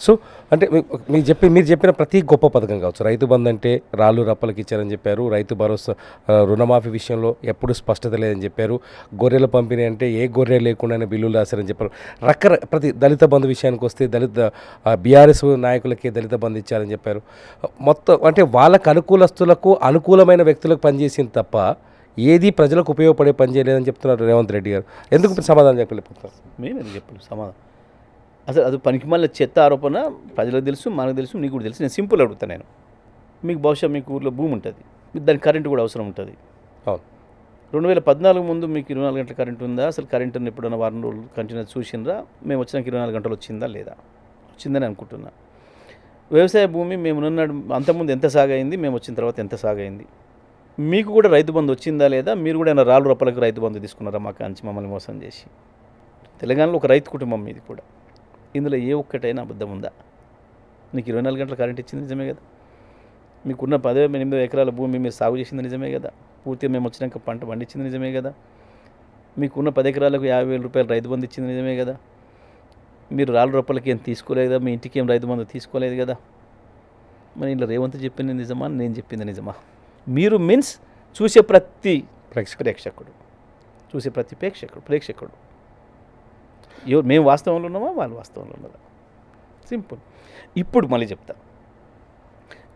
సో అంటే మీరు చెప్పిన ప్రతి గొప్ప పథకం కావచ్చు. రైతు బంధు అంటే రాళ్ళు రప్పలకి ఇచ్చారని చెప్పారు. రైతు భరోసా, రుణమాఫీ విషయంలో ఎప్పుడు స్పష్టత లేదని చెప్పారు. గొర్రెల పంపిణీ అంటే ఏ గొర్రె లేకుండానే బిల్లులు రాశారని చెప్పారు. ప్రతి దళిత బంధు విషయానికి వస్తే బీఆర్ఎస్ నాయకులకి దళిత బంధు ఇచ్చారని చెప్పారు. మొత్తం అంటే వాళ్ళకు అనుకూలస్తులకు, అనుకూలమైన వ్యక్తులకు పనిచేసింది తప్ప ఏది ప్రజలకు ఉపయోగపడే పని చేయలేదని చెప్తున్నారు రేవంత్ రెడ్డి గారు. ఎందుకు సమాధానం చెప్పలేకపోతున్నారు? మేము ఎందుకు చెప్పాలి సమాధానం? అసలు అది పనికి మళ్ళీ చెత్త ఆరోపణ. ప్రజలకు తెలుసు, మనకు తెలుసు, నీకు కూడా తెలుసు. నేను సింపుల్ అడుగుతాను. నేను మీకు బహుశా మీకు ఊర్లో భూమి ఉంటుంది, దానికి కరెంటు కూడా అవసరం ఉంటుంది. అవును. 2014 ముందు మీకు 24 గంటల కరెంట్ ఉందా? అసలు కరెంటుని ఎప్పుడైనా వారం రోజులు కంటిన్యూ చూసిండ్రా? మేము వచ్చినాక 24 గంటలు వచ్చిందా లేదా? వచ్చిందని అనుకుంటున్నా. వ్యవసాయ భూమి మేము ఉన్నాడు అంతకుముందు ఎంత సాగైంది, మేము వచ్చిన తర్వాత ఎంత సాగైంది? మీకు కూడా రైతు బంధు వచ్చిందా లేదా? మీరు కూడా రాళ్ళు రప్పలకు రైతు బంధు తీసుకున్నారా మా కాంచి మమ్మల్ని మోసం చేసి? తెలంగాణలో ఒక రైతు కుటుంబం మీది కూడా. ఇందులో ఏ ఒక్కటైనా అబద్ధం ఉందా? నీకు 24 గంటల కరెంట్ ఇచ్చింది నిజమే కదా? మీకున్న 18 ఎకరాల భూమి మీరు సాగు చేసింది నిజమే కదా? పూర్తిగా మేము వచ్చినాక పంట పండించింది నిజమే కదా? మీకున్న 10 ఎకరాలకు 50,000 రూపాయలు రైతు బంధు ఇచ్చింది నిజమే కదా? మీరు రాళ్ళు రప్పలకి ఏం తీసుకోలేదు కదా? మీ ఇంటికి ఏం రైతు బంధు తీసుకోలేదు కదా? మరి ఇలా రేవంత్ చెప్పింది నిజమా, నేను చెప్పింది నిజమా? మీరు మీన్స్ చూసే ప్రతి ప్రేక్షకుడు, చూసే ప్రతి ప్రేక్షకుడు ఎవరు? మేము వాస్తవంలో ఉన్నామా, వాళ్ళు వాస్తవంలో ఉన్నదా? సింపుల్. ఇప్పుడు మళ్ళీ చెప్తా.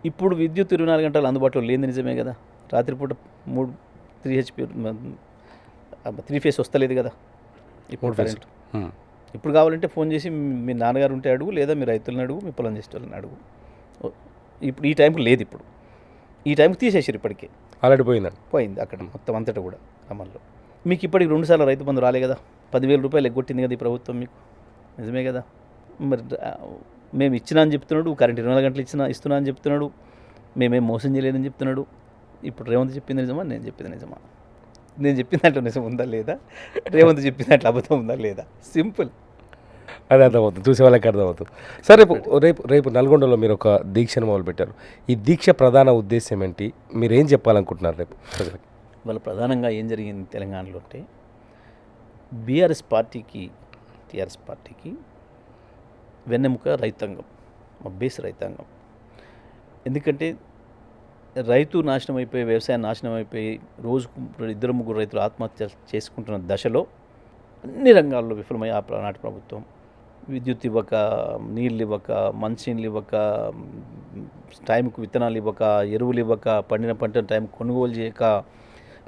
ఇప్పుడు విద్యుత్ 24 గంటలు అందుబాటులో లేని నిజమే కదా? రాత్రిపూట 3 HP 3 ఫేస్ వస్తలేదు కదా ఇప్పుడు కరెంట్. ఇప్పుడు కావాలంటే ఫోన్ చేసి మీ నాన్నగారు ఉంటే అడుగు, లేదా మీ రైతులను అడుగు, మీ పొలం చేసే వాళ్ళని అడుగు. ఇప్పుడు ఈ టైంకి లేదు, ఇప్పుడు ఈ టైంకి తీసేసారు, ఇప్పటికే ఆల్రెడీ పోయింది అక్కడ మొత్తం అంతటా కూడా అమల్లో. మీకు ఇప్పటికి 2 సార్లు రైతు బంధు రాలే కదా, 10,000 రూపాయలు ఎగ్గొట్టింది కదా ఈ ప్రభుత్వం మీకు, నిజమే కదా. మరి మేము ఇచ్చినా అని చెప్తున్నాడు, కరెంట్ 24 గంటలు ఇస్తున్నా అని చెప్తున్నాడు, మేమేం మోసం చేయలేదని చెప్తున్నాడు. ఇప్పుడు రేవంత్ చెప్పింది నిజమా, నేను చెప్పింది నిజమా? నేను చెప్పిన దాంట్లో నిజం ఉందా లేదా, రేవంత్ చెప్పిన దాంట్లో అబద్ధం ఉందా లేదా? సింపుల్. అది అర్థమవుతుంది, చూసే వాళ్ళకి అర్థమవుతుంది. సరే, రేపు నల్గొండలో మీరు ఒక దీక్షను మొదలుపెట్టారు. ఈ దీక్ష ప్రధాన ఉద్దేశం ఏంటి, మీరు ఏం చెప్పాలనుకుంటున్నారు రేపు ప్రజలకి? వాళ్ళ ప్రధానంగా ఏం జరిగింది తెలంగాణలో అంటే, టీఆర్ఎస్ పార్టీకి వెన్నెముక రైతాంగం, మా బేస్ రైతాంగం. ఎందుకంటే రైతు నాశనం అయిపోయి, వ్యవసాయం నాశనం అయిపోయి, రోజుకు 2-3 రైతులు ఆత్మహత్య చేసుకుంటున్న దశలో అన్ని రంగాల్లో విఫలమై నాటి ప్రభుత్వం విద్యుత్ ఇవ్వక, నీళ్ళు ఇవ్వక, మంచినీళ్ళు ఇవ్వక, టైంకు విత్తనాలు ఇవ్వక, ఎరువులు ఇవ్వక, పండిన పంటను టైం కొనుగోలు చేయక,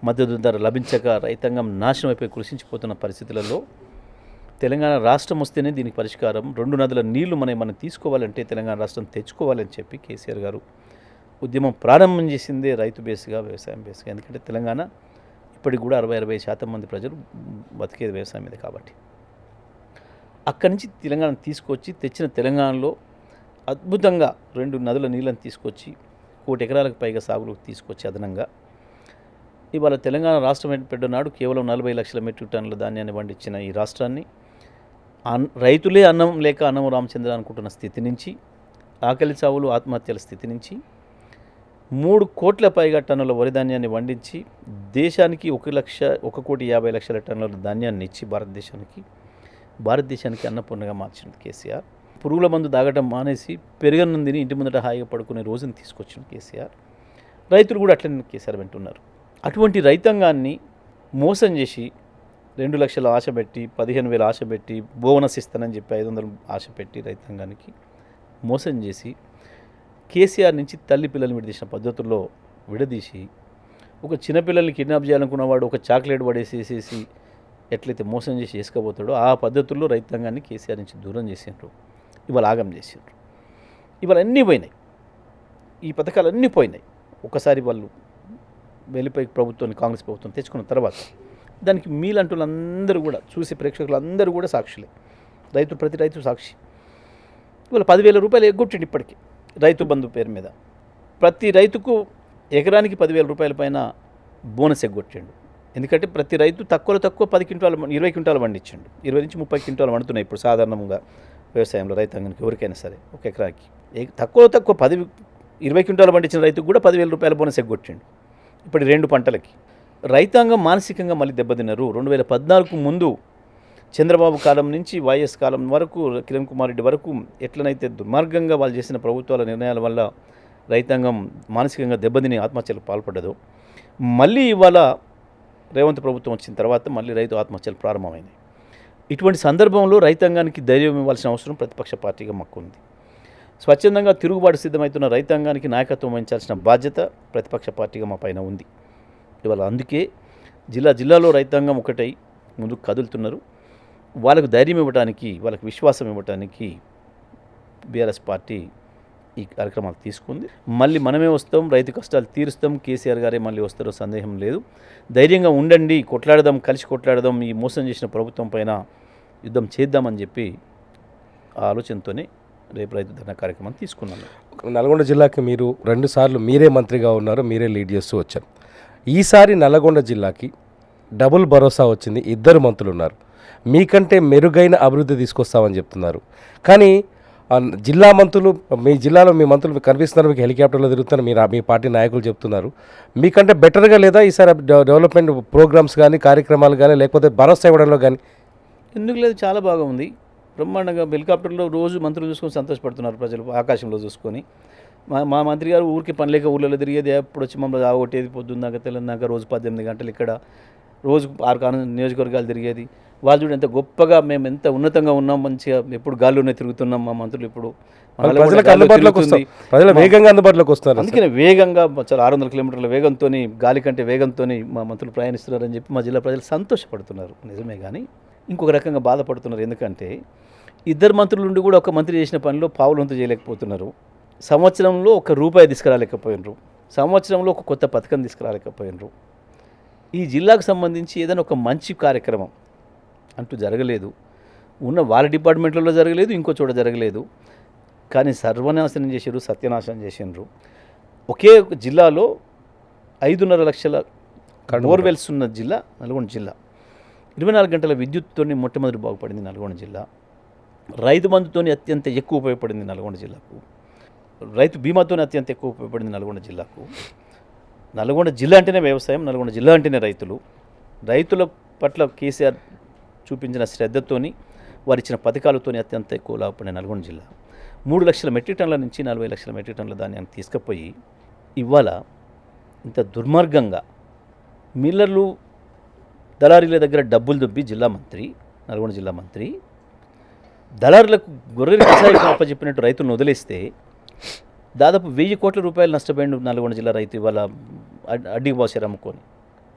మద్దతు ధర లభించక రైతాంగం నాశనం అయిపోయి కృషించిపోతున్న పరిస్థితులలో తెలంగాణ రాష్ట్రం వస్తేనే దీనికి పరిష్కారం. 2 నదుల నీళ్లు మనం తీసుకోవాలంటే తెలంగాణ రాష్ట్రం తెచ్చుకోవాలని చెప్పి కేసీఆర్ గారు ఉద్యమం ప్రారంభం చేసిందే రైతు బేస్గా, వ్యవసాయం బేస్గా. ఎందుకంటే తెలంగాణ ఇప్పటికి కూడా 60-65% మంది ప్రజలు బతికేది వ్యవసాయం మీద. కాబట్టి అక్కడి నుంచి తెలంగాణ తీసుకొచ్చి తెచ్చిన తెలంగాణలో అద్భుతంగా 2 నదుల నీళ్ళని తీసుకొచ్చి 1 కోటి ఎకరాలకు పైగా సాగులోకి తీసుకొచ్చి అదనంగా ఇవాళ తెలంగాణ రాష్ట్రం పెద్దనాడు కేవలం 40 లక్షల మెట్రిక్ టన్నుల ధాన్యాన్ని పండించిన ఈ రాష్ట్రాన్ని రైతులే అన్నం లేక అన్నం రామచంద్ర అనుకుంటున్న స్థితి నుంచి, ఆకలి చావులు ఆత్మహత్యల స్థితి నుంచి 3 కోట్ల పైగా టన్నుల వరి ధాన్యాన్ని పండించి దేశానికి 1,50,00,000 టన్నుల ధాన్యాన్ని ఇచ్చి భారతదేశానికి అన్నపూర్ణగా మార్చింది కేసీఆర్. పురుగుల మందు దాగటం మానేసి పెరుగన్నందిని ఇంటి ముందట హాయిగా పడుకునే రోజుని తీసుకొచ్చిన కేసీఆర్. రైతులు కూడా అట్లనే కేసీఆర్ వింటున్నారు. అటువంటి రైతాంగాన్ని మోసం చేసి 2 లక్షల ఆశ పెట్టి, 15,000 ఆశ పెట్టి, బోనస్ ఇస్తానని చెప్పి 500 ఆశ పెట్టి రైతాంగానికి మోసం చేసి కేసీఆర్ నుంచి తల్లి పిల్లల్ని విడదీసిన పద్ధతుల్లో విడదీసి, ఒక చిన్నపిల్లల్ని కిడ్నాప్ చేయాలనుకున్నవాడు ఒక చాక్లెట్ పడేసేసేసి ఎట్లయితే మోసం చేసి వేసుకపోతాడో ఆ పద్ధతుల్లో రైతాంగాన్ని కేసీఆర్ నుంచి దూరం చేసిండ్రు. ఇవాళ ఆగం చేసిండ్రు. ఇవాళ అన్నీ పోయినాయి, ఈ పథకాలన్నీ పోయినాయి. ఒకసారి వాళ్ళు వెళ్ళిపోయి ప్రభుత్వాన్ని, కాంగ్రెస్ ప్రభుత్వం తెచ్చుకున్న తర్వాత దానికి మీలంటూళ్ళందరూ కూడా చూసి, ప్రేక్షకులందరూ కూడా సాక్షులే. ప్రతి రైతు సాక్షి. ఇవాళ 10,000 రూపాయలు ఎగ్గొట్టిండు ఇప్పటికీ రైతు బంధు పేరు మీద. ప్రతి రైతుకు ఎకరానికి 10,000 రూపాయల పైన బోనస్ ఎగ్గొట్టిండు. ఎందుకంటే ప్రతి రైతు తక్కువ 10 క్వింటాలు, 20 క్వింటాలు పండించండు. 20 నుంచి 30 క్వింటాలు పండుతున్నాయి ఇప్పుడు సాధారణంగా వ్యవసాయంలో రైతాంగానికి ఎవరికైనా సరే. ఒక ఎకరాకి తక్కువ 20 క్వింటాలు పండించిన రైతుకు కూడా 10,000 రూపాయల బోనస్ ఎగ్గొట్టిండు. ఇప్పుడు 2 పంటలకి. రైతాంగం మానసికంగా మళ్ళీ దెబ్బతిన్నారు. 2014 ముందు చంద్రబాబు కాలం నుంచి వైఎస్ కాలం వరకు, కిరణ్ కుమార్ రెడ్డి వరకు ఎట్లనైతే దుర్మార్గంగా వాళ్ళు చేసిన ప్రభుత్వాల నిర్ణయాల వల్ల రైతాంగం మానసికంగా దెబ్బతిని ఆత్మహత్యలకు పాల్పడ్డదో, మళ్ళీ ఇవాళ రేవంత్ ప్రభుత్వం వచ్చిన తర్వాత మళ్ళీ రైతు ఆత్మహత్యలు ప్రారంభమైనాయి. ఇటువంటి సందర్భంలో రైతాంగానికి ధైర్యం ఇవ్వాల్సిన అవసరం ప్రతిపక్ష పార్టీగా మాకు ఉంది. స్వచ్ఛందంగా తిరుగుబాటు సిద్ధమవుతున్న రైతాంగానికి నాయకత్వం వహించాల్సిన బాధ్యత ప్రతిపక్ష పార్టీగా మా పైన ఉంది. ఇవాళ అందుకే జిల్లాలో రైతాంగం ఒకటై ముందుకు కదులుతున్నారు. వాళ్ళకు ధైర్యం ఇవ్వడానికి, వాళ్ళకి విశ్వాసం ఇవ్వడానికి బీఆర్ఎస్ పార్టీ ఈ కార్యక్రమాలు తీసుకుంది. మళ్ళీ మనమే వస్తాం, రైతు కష్టాలు తీరుస్తాం, కేసీఆర్ గారే మళ్ళీ వస్తారో సందేహం లేదు. ధైర్యంగా ఉండండి, కొట్లాడదాం, కలిసి కొట్లాడదాం, ఈ మోసం చేసిన ప్రభుత్వం పైన యుద్ధం చేద్దామని చెప్పి ఆ ఆలోచనతోనే రేపు రైతు ధర్నా కార్యక్రమం తీసుకున్నాను. నల్గొండ జిల్లాకి మీరు 2 సార్లు మీరే మంత్రిగా ఉన్నారు, మీరే లీడ్ చేస్తూ వచ్చారు. ఈసారి నల్గొండ జిల్లాకి డబుల్ భరోసా వచ్చింది, 2 మంత్రులు ఉన్నారు. మీకంటే మెరుగైన అభివృద్ధి తీసుకొస్తామని చెప్తున్నారు. కానీ జిల్లా మంత్రులు, మీ జిల్లాలో మీ మంత్రులు కనిపిస్తున్నారు, మీకు హెలికాప్టర్లో తిరుగుతున్నారు, మీ పార్టీ నాయకులు చెప్తున్నారు. మీకంటే బెటర్గా లేదా ఈసారి డెవలప్మెంట్ ప్రోగ్రామ్స్ కానీ, కార్యక్రమాలు కానీ, లేకపోతే భరోసా ఇవ్వడంలో కానీ? ఎందుకు లేదు, చాలా బాగా ఉంది. బ్రహ్మాండంగా హెలికాప్టర్లో రోజు మంత్రులు చూసుకొని సంతోషపడుతున్నారు ప్రజలు, ఆకాశంలో చూసుకొని. మా మంత్రి గారు ఊరికి పని లేక ఊళ్ళలో తిరిగేది, ఎప్పుడు వచ్చి మమ్మల్ని ఆగొట్టేది, పొద్దున్నాక తెల్లందాక రోజు 18 గంటలు ఇక్కడ, రోజు 6 నియోజకవర్గాలు తిరిగేది. వాళ్ళు చూడు ఎంత గొప్పగా మేము ఎంత ఉన్నతంగా ఉన్నాం, మంచిగా ఎప్పుడు గాల్లోనే తిరుగుతున్నాం మా మంత్రులు, ఇప్పుడు మా నల్గొండ ప్రజలకు గాల్లో అందుబాటులోకి తిరుగుతుంది. వస్తారు, ప్రజల వేగంగా అందుబాటులోకి వస్తారు. అందుకనే వేగంగా చాలా 600 కిలోమీటర్ల వేగంతో, గాలి కంటే వేగంతో మా మంత్రులు ప్రయాణిస్తున్నారని చెప్పి మా జిల్లా ప్రజలు సంతోషపడుతున్నారు. నిజమే, కానీ ఇంకొక రకంగా బాధపడుతున్నారు. ఎందుకంటే ఇద్దరు మంత్రులు ఉండి కూడా ఒక మంత్రి చేసిన పనిలో పావులంతా చేయలేకపోతున్నారు. సంవత్సరంలో ₹1 తీసుకురాలేకపోయినరు, సంవత్సరంలో ఒక కొత్త పథకం తీసుకురాలేకపోయినరు. ఈ జిల్లాకు సంబంధించి ఏదైనా ఒక మంచి కార్యక్రమం అంటూ జరగలేదు. ఉన్న వాళ్ళ డిపార్ట్మెంట్లలో జరగలేదు, ఇంకో చోట జరగలేదు. కానీ సర్వనాశనం చేసారు, సత్యనాశనం చేసినారు. ఒకే ఒక జిల్లాలో 5.5 లక్షల బోర్వెల్స్ ఉన్న జిల్లా నల్గొండ జిల్లా. 24 గంటల విద్యుత్తో మొట్టమొదటి బాగుపడింది నల్గొండ జిల్లా. రైతు బంధుతో అత్యంత ఎక్కువ ఉపయోగపడింది నల్గొండ జిల్లాకు. రైతు బీమాతో అత్యంత ఎక్కువ ఉపయోగపడింది నల్గొండ జిల్లాకు. నల్గొండ జిల్లా అంటేనే వ్యవసాయం, నల్గొండ జిల్లా అంటేనే రైతులు. రైతుల పట్ల కేసీఆర్ చూపించిన శ్రద్ధతోని, వారు ఇచ్చిన పథకాలతోని అత్యంత ఎక్కువ లాభపడిన నల్గొండ జిల్లా 3 లక్షల మెట్రిక్ టన్నుల నుంచి 40 లక్షల మెట్రిక్ టన్నుల ధాన్యాన్ని తీసుకుపోయి ఇవాళ ఇంత దుర్మార్గంగా మిల్లర్లు దళారీల దగ్గర డబ్బులు దొబ్బి జిల్లా మంత్రి, నల్గొండ జిల్లా మంత్రి దళారులకు గొర్రెలు కషాయం అప్పచెప్పినట్టు రైతులను వదిలేస్తే దాదాపు 1000 కోట్ల రూపాయలు నష్టపోయిండు నల్గొండ జిల్లా రైతు. ఇవాళ అడ్డికి బాసారు అమ్ముకొని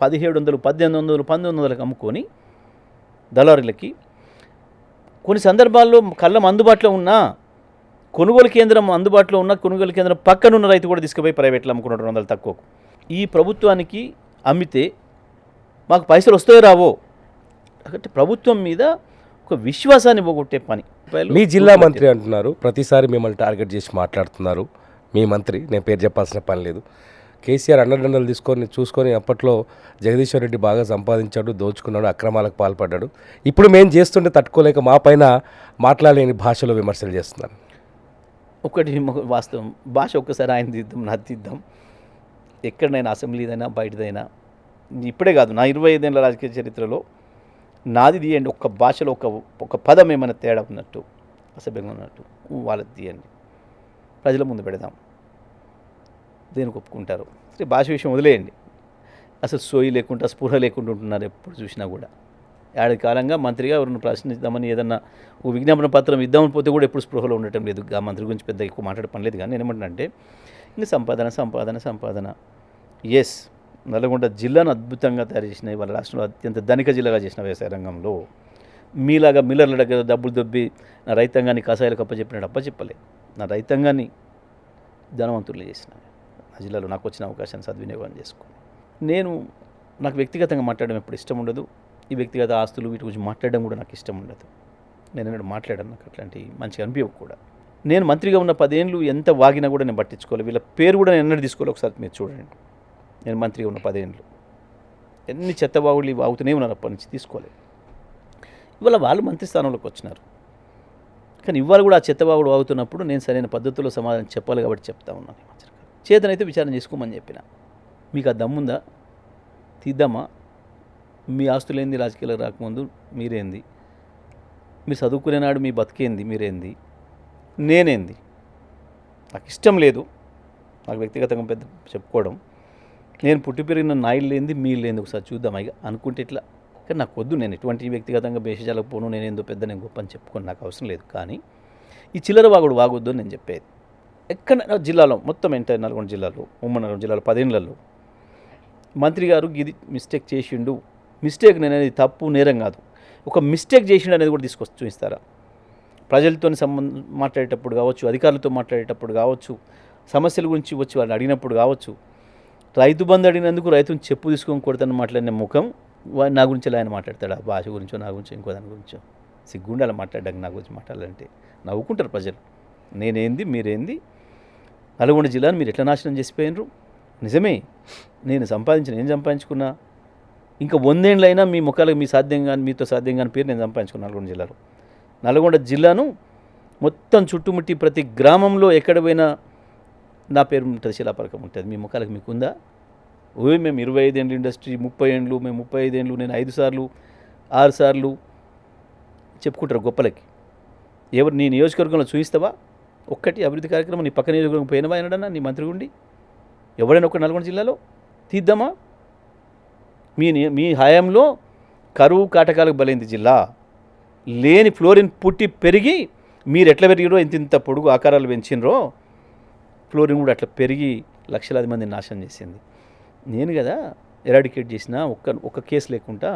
1700, 1800, 1900లకు అమ్ముకొని దళారులకి. కొన్ని సందర్భాల్లో కళ్ళం అందుబాటులో ఉన్నా, కొనుగోలు కేంద్రం అందుబాటులో ఉన్న కొనుగోలు కేంద్రం పక్కనున్న రైతు కూడా తీసుకుపోయి ప్రైవేట్లో అమ్ముకున్నాడు 200 తక్కువకు. ఈ ప్రభుత్వానికి అమ్మితే మాకు పైసలు వస్తాయో రావో, కాబట్టి ప్రభుత్వం మీద ఒక విశ్వాసాన్ని పోగొట్టే పని. మీ జిల్లా మంత్రి అంటున్నారు, ప్రతిసారి మిమ్మల్ని టార్గెట్ చేసి మాట్లాడుతున్నారు. మీ మంత్రి, నేను పేరు చెప్పాల్సిన పని లేదు. కేసీఆర్ అండదండలు చూసుకొని అప్పట్లో జగదీశ్వర్ రెడ్డి బాగా సంపాదించాడు, దోచుకున్నాడు, అక్రమాలకు పాల్పడ్డాడు. ఇప్పుడు మేము చేస్తుంటే తట్టుకోలేక మా పైన మాట్లాడలేని భాషలో విమర్శలు చేస్తున్నారు. ఒకటి వాస్తవం, భాష ఒక్కసారి ఆయన తీద్దాం, నాది తీద్దాం. ఎక్కడైనా అసెంబ్లీదైనా బయటదైనా, ఇప్పుడే కాదు నా 25 ఏళ్ళ రాజకీయ చరిత్రలో నాది తీయండి, ఒక్క భాషలో ఒక పదం ఏమైనా తేడా ఉన్నట్టు, అసభ్యంగా ఉన్నట్టు వాళ్ళది తీయండి, ప్రజల ముందు పెడదాం, దేనికి ఒప్పుకుంటారు. భాష విషయం వదిలేయండి. అసలు సోయి లేకుండా స్పృహ లేకుండా ఉంటున్నారు ఎప్పుడు చూసినా కూడా. ఏడాది కాలంగా మంత్రిగా ఎవరిని ప్రశ్నిద్దామని ఏదన్నా ఓ విజ్ఞాపన పత్రం ఇద్దామని పోతే కూడా ఎప్పుడు స్పృహలో ఉండటం లేదు. ఆ మంత్రి గురించి పెద్ద ఎక్కువ మాట్లాడే పని లేదు. కానీ నేను ఏమంటున్నానంటే, ఇంకా సంపాదన ఎస్, నల్గొండ జిల్లాను అద్భుతంగా తయారు చేసిన, ఇవాళ రాష్ట్రంలో అత్యంత ధనిక జిల్లాగా చేసిన వ్యవసాయ రంగంలో మీలాగా మిల్లర్ల దగ్గర డబ్బులు దొబ్బి నా రైతాంగాన్ని కషాయాలకు అప్పచెప్పినట్టు అప్పచెప్పలేదు. నా రైతాంగాన్ని ధనవంతులు చేసిన నా జిల్లాలో నాకు వచ్చిన అవకాశాన్ని సద్వినియోగం చేసుకుని, నాకు వ్యక్తిగతంగా మాట్లాడడం ఎప్పుడు ఇష్టం ఉండదు. ఈ వ్యక్తిగత ఆస్తులు వీటి గురించి మాట్లాడడం కూడా నాకు ఇష్టం ఉండదు. నేను ఎన్నడూ మాట్లాడాను, నాకు అట్లాంటి మంచిగా అనిపించవు కూడా. నేను మంత్రిగా ఉన్న 10 ఏళ్ళు ఎంత వాగినా కూడా నేను పట్టించుకోవాలి. వీళ్ళ పేరు కూడా నేను ఎన్నడూ తీసుకోవాలి. ఒకసారి మీరు చూడండి, నేను మంత్రిగా ఉన్న 10 ఏళ్ళు ఎన్ని చెత్తబావులు వాగుతూనే ఉన్నారు, అప్పటి నుంచి తీసుకోలేదు. ఇవాళ వాళ్ళు మంత్రి స్థానంలోకి వచ్చినారు, కానీ ఇవాళ కూడా ఆ చెత్తబావుడు వాగుతున్నప్పుడు నేను సరైన పద్ధతిలో సమాధానం చెప్పాలి కాబట్టి చెప్తా ఉన్నాను. చేతనైతే విచారణ చేసుకోమని చెప్పిన. మీకు ఆ దమ్ముందా? తీద్దామా? మీ ఆస్తులేంది రాజకీయాలకు రాకముందు మీరేంది? మీరు చదువుకునే నాడు మీ బతికేంది? మీరేంది? నేనేంది? నాకు ఇష్టం లేదు, నాకు వ్యక్తిగతంగా పెద్ద చెప్పుకోవడం. నేను పుట్టి పెరిగిన నాయుడు లేనిది మీరు లేనిది ఒకసారి చూద్దాం ఇక అనుకుంటే ఇట్లా. కానీ నాకు వద్దు, నేను ఎటువంటి వ్యక్తిగతంగా భేషజాలకు పోను, నేనేందో పెద్ద నేను గొప్ప అని చెప్పుకొని నాకు అవసరం లేదు. కానీ ఈ చిల్లర వాగుడు వాగొద్దు అని నేను చెప్పేది. ఎక్కడ జిల్లాలో మొత్తం ఎంటైర్ నల్గొండ జిల్లాలో, ఉమ్మడి నల్గొండ జిల్లాలో 10 ఏళ్లలో మంత్రి గారు ఇది మిస్టేక్ చేసిండు, మిస్టేక్ అనేది తప్పు నేరం కాదు, ఒక మిస్టేక్ చేసిండు అనేది కూడా తీసుకొచ్చి చూపిస్తారా? ప్రజలతో మాట్లాడేటప్పుడు కావచ్చు, అధికారులతో మాట్లాడేటప్పుడు కావచ్చు, సమస్యల గురించి వచ్చి వాళ్ళు అడిగినప్పుడు కావచ్చు, రైతు బంధు అడిగినందుకు రైతుని చెప్పు తీసుకొని కొడతాను మాట్లాడిన ముఖం నా గురించి ఆయన మాట్లాడతాడు. ఆ భాష గురించో, నా గురించో, ఇంకో దాని గురించో సిగ్గుండి అలా మాట్లాడడానికి, నా గురించి మాట్లాడాలంటే నవ్వుకుంటారు ప్రజలు. నేనేంది మీరేంది? నల్గొండ జిల్లాను మీరు ఎట్లా నాశనం చేసిపోయినరు? నిజమే, నేను సంపాదించుకున్నా ఇంకా 100 ఏళ్ళైనా మీ ముఖాలకు మీ సాధ్యం కానీ మీతో సాధ్యం కానీ పేరు నేను సంపాదించుకున్నాను నల్గొండ జిల్లాలో. నల్గొండ జిల్లాను మొత్తం చుట్టుముట్టి ప్రతి గ్రామంలో ఎక్కడ పోయినా నా పేరు ఉంటుంది, శిలాపలకం ఉంటుంది. మీ ముఖాలకు మీకుందా? మేము 25 ఏళ్ళు ఇండస్ట్రీ, 30 ఏళ్ళు, మేము 35 ఏళ్ళు, నేను 5 సార్లు 6 సార్లు చెప్పుకుంటారు గొప్పలకి. ఎవరు నీ నియోజకవర్గంలో చూపిస్తావా? ఒక్కటి అభివృద్ధి కార్యక్రమం నీ పక్క నియోజకవర్గం పోయినవా అనడన్నా నీ మంత్రి ఉండి? ఎవరైనా ఒక నల్గొండ జిల్లాలో తీద్దామా? మీ హయాంలో కరువు కాటకాలకు బలైంది జిల్లా. లేని ఫ్లోరిన్ పుట్టి పెరిగి మీరు ఎట్లా పెరిగిరో ఇంత పొడుగు ఆకారాలు పెంచినరో ఫ్లోరిన్ కూడా అట్లా పెరిగి లక్షలాది మందిని నాశనం చేసింది. నేను కదా ఎరాడికేట్ చేసిన ఒక్క కేసు లేకుండా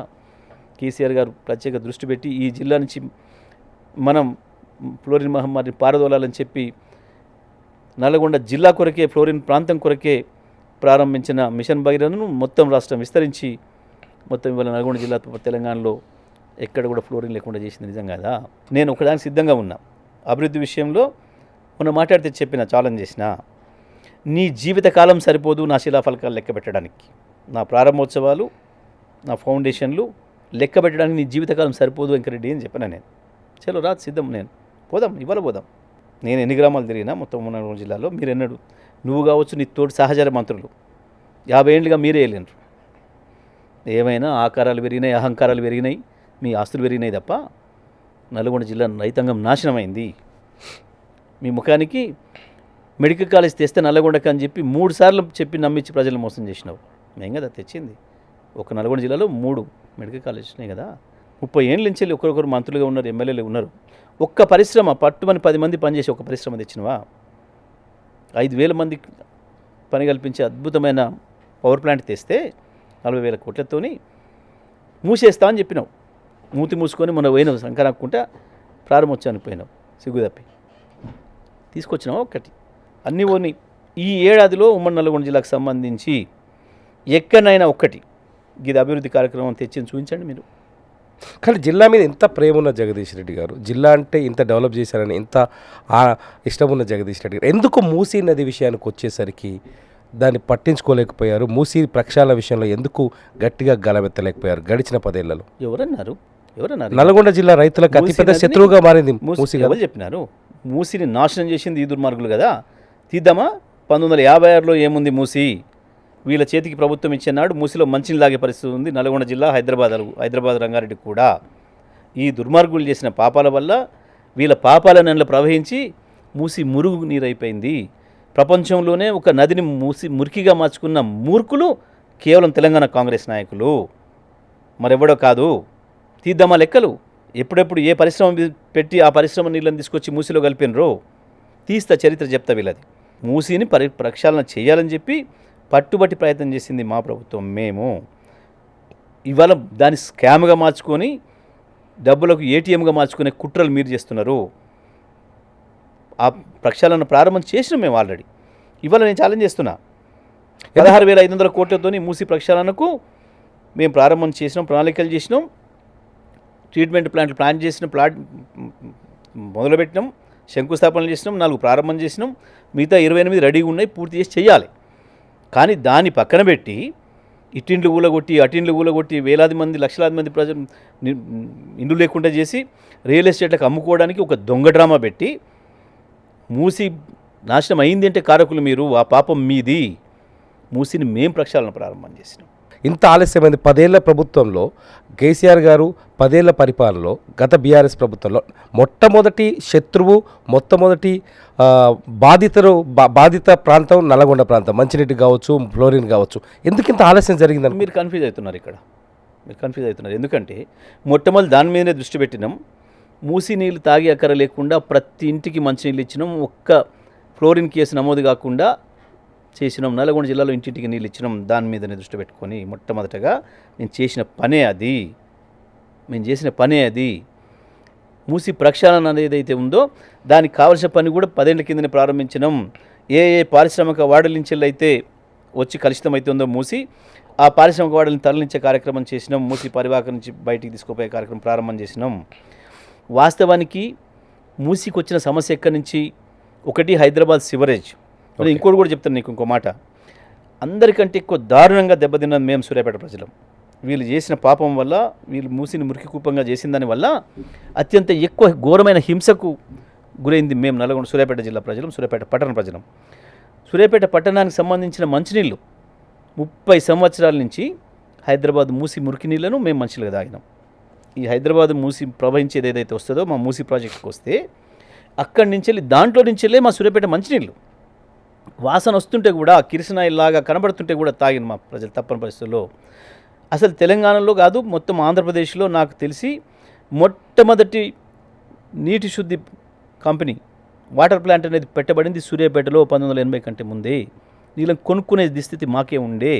కేసీఆర్ గారు ప్రత్యేక దృష్టి పెట్టి ఈ జిల్లా నుంచి మనం ఫ్లోరిన్ మహమ్మారిని పారదోలాలని చెప్పి నల్గొండ జిల్లా కొరకే ఫ్లోరిన్ ప్రాంతం కొరకే ప్రారంభించిన మిషన్ భగీరథను మొత్తం రాష్ట్రం విస్తరించి మొత్తం ఇవాళ నల్గొండ జిల్లా తెలంగాణలో ఎక్కడ కూడా ఫ్లోరిన్ లేకుండా చేసింది నిజం కదా. నేను ఒకదానికి సిద్ధంగా ఉన్నా. అభివృద్ధి విషయంలో మొన్న మాట్లాడితే చెప్పిన ఛాలెంజ్ చేసిన, నీ జీవితకాలం సరిపోదు నా శిలాఫలకాలు లెక్క పెట్టడానికి, నా ప్రారంభోత్సవాలు నా ఫౌండేషన్లు లెక్క పెట్టడానికి నీ జీవితకాలం సరిపోదు వెంకరెడ్డి అని చెప్పిన. నేను చలో రాదు సిద్ధం, నేను పోదాం, ఇవాళ పోదాం. నేను ఎన్ని గ్రామాలు తిరిగినా మొత్తం నల్గొండ జిల్లాలో మీరు ఎన్నడు నువ్వు కావచ్చు నీ తోటి సహచర మంత్రులు 50 ఏళ్ళుగా మీరే వెళ్ళినారు. ఏమైనా ఆకారాలు పెరిగినాయి, అహంకారాలు పెరిగినాయి, మీ ఆస్తులు పెరిగినాయి తప్ప నల్గొండ జిల్లా రైతాంగం నాశనమైంది. మీ ముఖానికి మెడికల్ కాలేజ్ తెస్తే నల్గొండకు అని చెప్పి 3 సార్లు చెప్పి నమ్మించి ప్రజలను మోసం చేసినావు. మేము కదా తెచ్చింది. ఒక నల్గొండ జిల్లాలో 3 మెడికల్ కాలేజ్ ఉన్నాయి కదా. 30 ఏళ్ళ నుంచి వెళ్ళి ఒకరొకరు మంత్రులుగా ఉన్నారు, ఎమ్మెల్యేలు ఉన్నారు. ఒక్క పరిశ్రమ పట్టుమని 10 మంది పనిచేసి ఒక పరిశ్రమ తెచ్చినవా? 5,000 మంది పని కల్పించే అద్భుతమైన పవర్ ప్లాంట్ తెస్తే 40,000 కోట్లతోని మూసేస్తా అని చెప్పినావు. మూతి మూసుకొని మొన్న పోయినావు సంకరాక్కుంటా ప్రారంభోత్సవానికి పోయినావు సిగ్గుదప్పి. తీసుకొచ్చినావా ఒక్కటి? అన్నీ పోని. ఈ ఏడాదిలో ఉమ్మడి నల్గొండ జిల్లాకు సంబంధించి ఎక్కడైనా ఒక్కటి ఇది అభివృద్ధి కార్యక్రమం తెచ్చి చూపించండి మీరు. కానీ జిల్లా మీద ఎంత ప్రేమ ఉన్న జగదీష్ రెడ్డి గారు, జిల్లా అంటే ఇంత డెవలప్ చేశారని ఎంత ఇష్టం ఉన్న జగదీష్ రెడ్డి గారు ఎందుకు మూసీ నది విషయానికి వచ్చేసరికి దాన్ని పట్టించుకోలేకపోయారు? మూసీ ప్రక్షాళన విషయంలో ఎందుకు గట్టిగా గలమెత్తలేకపోయారు గడిచిన 10 ఏళ్లలో? ఎవరన్నారు? నల్గొండ జిల్లా రైతులకు అతిపెద్ద శత్రువుగా మారింది మూసీ. ఎవరు చెప్పినారు? మూసీని నాశనం చేసింది ఈ దుర్మార్గులు కదా. తీద్దామా? 1956లో ఏముంది మూసీ? వీళ్ళ చేతికి ప్రభుత్వం ఇచ్చినాడు మూసీలో మంచిని లాగే పరిస్థితి ఉంది. నల్గొండ జిల్లా, హైదరాబాద్ రంగారెడ్డి కూడా ఈ దుర్మార్గులు చేసిన పాపాల వల్ల వీళ్ళ పాపాల నెల ప్రవహించి మూసీ మురుగు నీరైపోయింది. ప్రపంచంలోనే ఒక నదిని మురికిగా మార్చుకున్న మూర్ఖులు కేవలం తెలంగాణ కాంగ్రెస్ నాయకులు, మరెవడో కాదు. తీద్దామా లెక్కలు? ఎప్పుడెప్పుడు ఏ పరిశ్రమ పెట్టి ఆ పరిశ్రమ నీళ్ళని తీసుకొచ్చి మూసీలో కలిపినరో తీస్తా, చరిత్ర చెప్తా వీళ్ళది. మూసీని ప్రక్షాళన చేయాలని చెప్పి పట్టుబట్టి ప్రయత్నం చేసింది మా ప్రభుత్వం. మేము ఇవాళ దాన్ని స్కామ్గా మార్చుకొని డబ్బులకు ఏటీఎంగా మార్చుకునే కుట్రలు మీరు చేస్తున్నారు. ఆ ప్రక్షాళన ప్రారంభం చేసినాం మేము ఆల్రెడీ. ఇవాళ నేను ఛాలెంజ్ చేస్తున్నా, 16,500 కోట్లతోని మూసీ ప్రక్షాళనకు మేము ప్రారంభం చేసినాం, ప్రణాళికలు చేసినాం, ట్రీట్మెంట్ ప్లాంట్ చేసిన మొదలుపెట్టినాం, శంకుస్థాపనలు చేసినాం, 4 ప్రారంభం చేసినాం, మిగతా 28 రెడీగా ఉన్నాయి, పూర్తి చేసి చేయాలి. కానీ దాన్ని పక్కన పెట్టి ఇటిండ్లు కూలగొట్టి అటిండ్లు కూలగొట్టి వేలాది మంది లక్షలాది మంది ప్రజలు ఇండ్లు లేకుండా చేసి రియల్ ఎస్టేట్లకు అమ్ముకోవడానికి ఒక దొంగ డ్రామా పెట్టి మూసీ నాశనం అయింది అంటే కారకులు మీరు, ఆ పాపం మీది. మూసీని మేం ప్రక్షాళన ప్రారంభం చేసినాం. ఇంత ఆలస్యమైంది. 10 ఏళ్ల ప్రభుత్వంలో కేసీఆర్ గారు 10 ఏళ్ల పరిపాలనలో గత బీఆర్ఎస్ ప్రభుత్వంలో మొట్టమొదటి శత్రువు, మొట్టమొదటి బాధిత ప్రాంతం నల్గొండ ప్రాంతం, మంచినీటి కావచ్చు, ఫ్లోరిన్ కావచ్చు. ఎందుకు ఇంత ఆలస్యం జరిగిందని మీరు కన్ఫ్యూజ్ అవుతున్నారు. ఇక్కడ మీరు కన్ఫ్యూజ్ అవుతున్నారు. ఎందుకంటే మొట్టమొదటి దాని మీదనే దృష్టి పెట్టినాం. మూసీ నీళ్ళు తాగి అక్కర లేకుండా ప్రతి ఇంటికి మంచినీళ్ళు ఇచ్చినాం. ఒక్క ఫ్లోరిన్ కేసు నమోదు కాకుండా చేసినాం. నల్గొండ జిల్లాలో ఇంటింటికి నీళ్ళు ఇచ్చినాం. దాని మీదనే దృష్టి పెట్టుకొని మొట్టమొదటగా మేము చేసిన పనే అది. మూసీ ప్రక్షాళన అనేది అయితే ఉందో దానికి కావలసిన పని కూడా 10 ఏళ్ల కిందనే ప్రారంభించినాం. ఏ పారిశ్రామిక వాడల నుంచి అయితే వచ్చి కలుషితం అవుతుందో మూసీ, ఆ పారిశ్రామిక వాడల్ని తరలించే కార్యక్రమం చేసినాం. మూసీ పరివాహక నుంచి బయటికి తీసుకుపోయే కార్యక్రమం ప్రారంభం చేసినాం. వాస్తవానికి మూసీకి వచ్చిన సమస్య ఎక్కడి నుంచి? ఒకటి హైదరాబాద్ సివరేజ్. ఇంకోటి కూడా చెప్తాను నీకు, ఇంకో మాట. అందరికంటే ఎక్కువ దారుణంగా దెబ్బతిన్నది మేము సూర్యాపేట ప్రజలం. వీళ్ళు చేసిన పాపం వల్ల, వీళ్ళు మూసిని మురికి కూపంగా చేసిన దానివల్ల అత్యంత ఎక్కువ ఘోరమైన హింసకు గురైంది మేము నల్గొండ సూర్యాపేట జిల్లా ప్రజలం, సూర్యాపేట పట్టణ ప్రజలం. సూర్యాపేట పట్టణానికి సంబంధించిన మంచినీళ్ళు 30 సంవత్సరాల నుంచి హైదరాబాద్ మూసి మురికి నీళ్లను మేము మంచిగా తాగినాం. ఈ హైదరాబాద్ మూసి ప్రవహించేది ఏదైతే వస్తుందో మా మూసి ప్రాజెక్టుకి వస్తే అక్కడి నుంచి వెళ్ళి దాంట్లో నుంచి వెళ్ళే మా సూర్యాపేట మంచినీళ్ళు వాసన వస్తుంటే కూడా కిరసనాయిలాగా కనబడుతుంటే కూడా తాగిన మా ప్రజలు తప్పని పరిస్థితుల్లో. అసలు తెలంగాణలో కాదు మొత్తం ఆంధ్రప్రదేశ్లో నాకు తెలిసి మొట్టమొదటి నీటి శుద్ధి కంపెనీ వాటర్ ప్లాంట్ అనేది పెట్టబడింది సూర్యాపేటలో 1980 కంటే ముందే. నీళ్ళని కొనుక్కునే దుస్థితి మాకే ఉండే.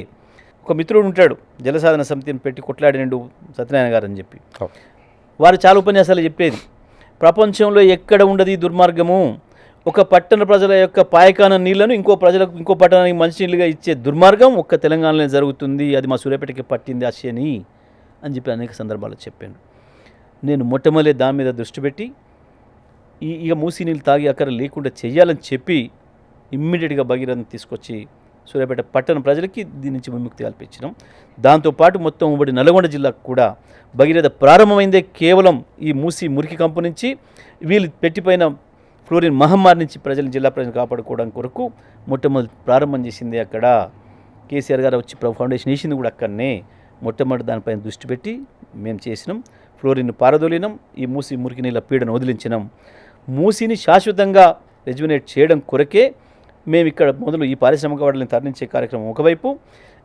ఒక మిత్రుడు ఉంటాడు, జలసాధన సమితిని పెట్టి కొట్లాడినండు సత్యనారాయణ గారు అని చెప్పి. వారు చాలా ఉపన్యాసాలు చెప్పేది, ప్రపంచంలో ఎక్కడ ఉండదు ఈ దుర్మార్గము, ఒక పట్టణ ప్రజల యొక్క పాయకాన నీళ్లను ఇంకో ప్రజలకు ఇంకో పట్టణానికి మంచినీళ్ళుగా ఇచ్చే దుర్మార్గం ఒక్క తెలంగాణలో జరుగుతుంది, అది మా సూర్యాపేటకి పట్టింది ఆ శని అని చెప్పి అనేక సందర్భాల్లో చెప్పాను. నేను మొట్టమొదటి దాని మీద దృష్టి పెట్టి ఇక మూసి నీళ్ళు తాగి అక్కడ లేకుండా చెయ్యాలని చెప్పి ఇమ్మీడియట్గా భగీరథను తీసుకొచ్చి సూర్యాపేట పట్టణ ప్రజలకి దీని నుంచి విముక్తి కల్పించినాం. దాంతోపాటు మొత్తం ఉమ్మడి నల్గొండ జిల్లాకు కూడా భగీరథ ప్రారంభమైందే కేవలం ఈ మూసి మురికి కంపు నుంచి, వీళ్ళు పెట్టిపోయిన ఫ్లోరిన్ మహమ్మారి నుంచి జిల్లా ప్రజలు కాపాడుకోవడం కొరకు మొట్టమొదటి ప్రారంభం చేసింది అక్కడ. కేసీఆర్ గారు వచ్చి ఫౌండేషన్ వేసింది కూడా అక్కడనే. మొట్టమొదటి దానిపైన దృష్టి పెట్టి మేము చేసినాం. ఫ్లోరిన్ పారదోలినాం, ఈ మూసి మురికి నీళ్ళ పీడను వదిలించినాం. మూసిని శాశ్వతంగా రెజ్యునేట్ చేయడం కొరకే మేము ఇక్కడ మొదలు ఈ పారిశ్రామిక వాడలను తరలించే కార్యక్రమం ఒకవైపు,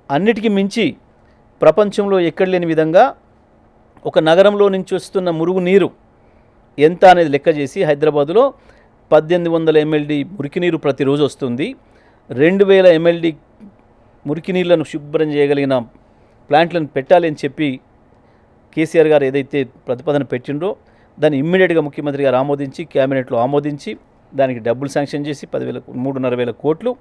అన్నిటికీ మించి ప్రపంచంలో ఎక్కడ లేని విధంగా ఒక నగరంలో నుంచి వస్తున్న మురుగు నీరు ఎంత అనేది లెక్క చేసి హైదరాబాదులో 1800 MLD మురికి నీరు ప్రతిరోజు వస్తుంది. 2000 MLD మురికి నీళ్లను శుభ్రం చేయగలిగిన ప్లాంట్లను పెట్టాలి అని చెప్పి కేసీఆర్ గారు ఏదైతే ప్రతిపాదన పెట్టిండ్రో దాన్ని ఇమ్మీడియట్గా ముఖ్యమంత్రి గారు ఆమోదించి క్యాబినెట్లో ఆమోదించి దానికి డబ్బులు శాంక్షన్ చేసి 3,500 కోట్లు,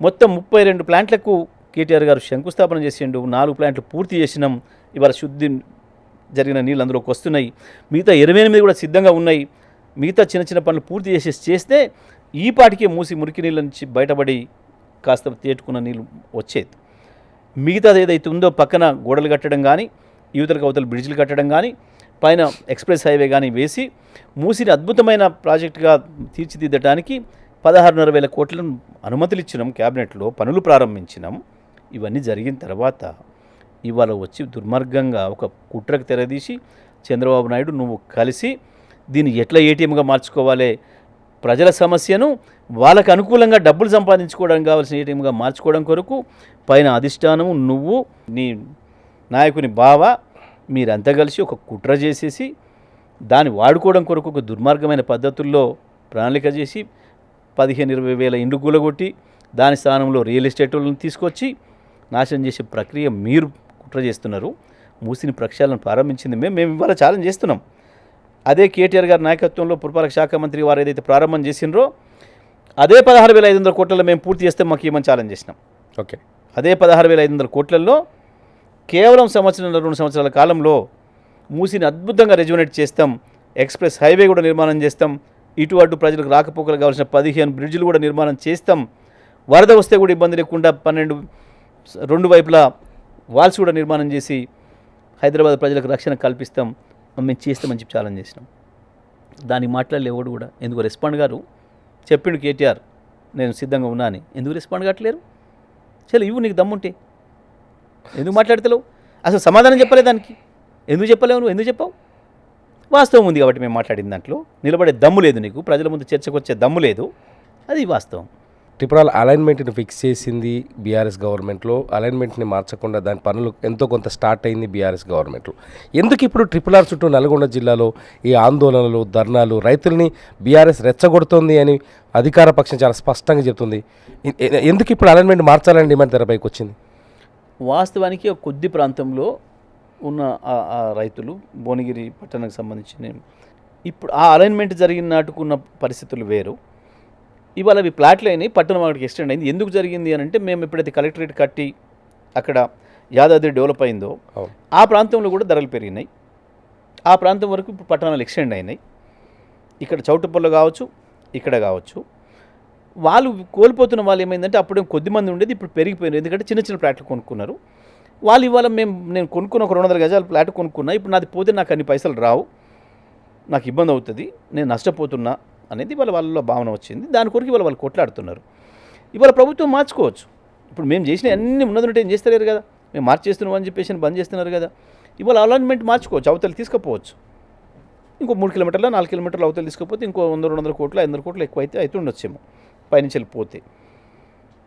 మొత్తం 32 ప్లాంట్లకు కేటీఆర్ గారు శంకుస్థాపన చేసిండు. 4 ప్లాంట్లు పూర్తి చేసినాం. ఇవాళ శుద్ధి జరిగిన నీళ్ళు అందులోకి వస్తున్నాయి. మిగతా 28 కూడా సిద్ధంగా ఉన్నాయి. మిగతా చిన్న చిన్న పనులు పూర్తి చేస్తే ఈ పాటికే మూసి మురికి నీళ్ళ నుంచి బయటపడి కాస్త తేటుకున్న నీళ్ళు వచ్చేది. మిగతాది ఏదైతే ఉందో పక్కన గోడలు కట్టడం కానీ, యువతలకు అవతల బ్రిడ్జ్లు కట్టడం కానీ, పైన ఎక్స్ప్రెస్ హైవే కానీ వేసి మూసిని అద్భుతమైన ప్రాజెక్టుగా తీర్చిదిద్దడానికి 16,500 కోట్లను అనుమతులు ఇచ్చినాం. క్యాబినెట్లో పనులు ప్రారంభించినాం. ఇవన్నీ జరిగిన తర్వాత ఇవాళ వచ్చి దుర్మార్గంగా ఒక కుట్రకు తెరదీసి చంద్రబాబు నాయుడు నువ్వు కలిసి దీన్ని ఎట్లా ఏటీఎంగా మార్చుకోవాలి, ప్రజల సమస్యను వాళ్ళకు అనుకూలంగా డబ్బులు సంపాదించుకోవడానికి కావాల్సిన ఏటీఎంగా మార్చుకోవడం కొరకు పైన అధిష్టానము నువ్వు నీ నాయకుని బావ మీరంతా కలిసి ఒక కుట్ర చేసేసి దాన్ని వాడుకోవడం కొరకు ఒక దుర్మార్గమైన పద్ధతుల్లో ప్రణాళిక చేసి 15-20 వేల ఇండ్లు కూలగొట్టి దాని స్థానంలో రియల్ ఎస్టేట్ వాళ్ళని తీసుకొచ్చి నాశనం చేసే ప్రక్రియ మీరు కుట్ర చేస్తున్నారు. మూసిని ప్రక్షాళన ప్రారంభించింది మేము ఇవాళ ఛాలెంజ్ చేస్తున్నాం. అదే కేటీఆర్ గారి నాయకత్వంలో పురపాలక శాఖ మంత్రి వారు ఏదైతే ప్రారంభం చేసినరో అదే 16,500 కోట్లలో మేము పూర్తి చేస్తే మాకు ఏమని ఛాలెంజ్ చేసినాం. ఓకే, అదే 16,500 కోట్లలో కేవలం 2 సంవత్సరాల కాలంలో మూసిని అద్భుతంగా రెజ్యునేట్ చేస్తాం. ఎక్స్ప్రెస్ హైవే కూడా నిర్మాణం చేస్తాం. ఇటు అటు ప్రజలకు రాకపోకలు కావాల్సిన 15 బ్రిడ్జిలు కూడా నిర్మాణం చేస్తాం. వరద వస్తే కూడా ఇబ్బంది లేకుండా 2 వైపులా వాల్స్ కూడా నిర్మాణం చేసి హైదరాబాద్ ప్రజలకు రక్షణ కల్పిస్తాం. మేము చేస్తామని చెప్పి ఛాలెంజ్ చేసినాం. దానికి మాట్లాడలేవాడు కూడా. ఎందుకు రెస్పాండ్ గారు చెప్పిండు కేటీఆర్ నేను సిద్ధంగా ఉన్నా అని, ఎందుకు రెస్పాండ్ కావట్లేరు? చలో ఇవ్వు, నీకు దమ్ముంటే ఎందుకు మాట్లాడతలేవు? అసలు సమాధానం చెప్పలేదు దానికి. ఎందుకు చెప్పలేవు? నువ్వు ఎందుకు చెప్పావు? వాస్తవం ఉంది కాబట్టి మేము మాట్లాడిన దాంట్లో నిలబడే దమ్ము లేదు నీకు, ప్రజల ముందు చర్చకు వచ్చే దమ్ము లేదు. అది వాస్తవం. ట్రిపుల్ అలైన్మెంట్ని ఫిక్స్ చేసింది బీఆర్ఎస్ గవర్నమెంట్లో. అలైన్మెంట్ని మార్చకుండా దాని పనులు ఎంతో కొంత స్టార్ట్ అయింది బీఆర్ఎస్ గవర్నమెంట్లో. ఎందుకు ఇప్పుడు R చుట్టూ నల్గొండ జిల్లాలో ఈ ఆందోళనలు, ధర్నాలు, రైతుల్ని బీఆర్ఎస్ రెచ్చగొడుతోంది అని అధికార పక్షం చాలా స్పష్టంగా చెప్తుంది. ఎందుకు ఇప్పుడు అలైన్మెంట్ మార్చాలని డిమాండ్ తెరపైకి వచ్చింది? వాస్తవానికి ఒక కొద్ది ప్రాంతంలో ఉన్న ఆ రైతులు భువనగిరి పట్టణానికి సంబంధించిన ఇప్పుడు ఆ అలైన్మెంట్ జరిగిన నాటుకున్న పరిస్థితులు వేరు. ఇవాళ అవి ప్లాట్లు అయినాయి, పట్టణం వాడికి ఎక్స్టెండ్ అయింది. ఎందుకు జరిగింది అని అంటే మేము ఎప్పుడైతే కలెక్టరేట్ కట్టి అక్కడ యాదాద్రి డెవలప్ అయిందో ఆ ప్రాంతంలో కూడా ధరలు పెరిగినాయి. ఆ ప్రాంతం వరకు ఇప్పుడు పట్టణాలు ఎక్స్టెండ్ అయినాయి. ఇక్కడ చౌటుప్పల్లో కావచ్చు, ఇక్కడ కావచ్చు. వాళ్ళు కోల్పోతున్న వాళ్ళు ఏమైందంటే అప్పుడే కొద్దిమంది ఉండేది, ఇప్పుడు పెరిగిపోయినారు. ఎందుకంటే చిన్న చిన్న ప్లాట్లు కొనుక్కున్నారు వాళ్ళు. ఇవాళ నేను కొనుక్కున్న ఒక 200 గజాల ప్లాట్ కొనుక్కున్నా, ఇప్పుడు నాది పోతే నాకు అన్ని పైసలు రావు, నాకు ఇబ్బంది అవుతుంది, నేను నష్టపోతున్నా అనేది వాళ్ళలో భావన వచ్చింది. దాని కొరకు ఇవాళ వాళ్ళు కొట్లాడుతున్నారు. ఇవాళ ప్రభుత్వం మార్చుకోవచ్చు. ఇప్పుడు మేము చేసిన అన్ని ఉన్నదంటే ఏం చేస్తలేరు కదా, మేము మార్చేస్తున్నాం అని చెప్పేసి బంద్ చేస్తున్నారు కదా. ఇవాళ అలైన్మెంట్ మార్చుకోవచ్చు, అవతలు తీసుకుపోవచ్చు. ఇంకో 3 కిలోమీటర్ల 4 కిలోమీటర్లు అవతలు తీసుకపోతే ఇంకో 100-200 కోట్లు 500 కోట్లు ఎక్కువ అయితే ఉండొచ్చేమో పైనుంచి వెళ్ళిపోతే.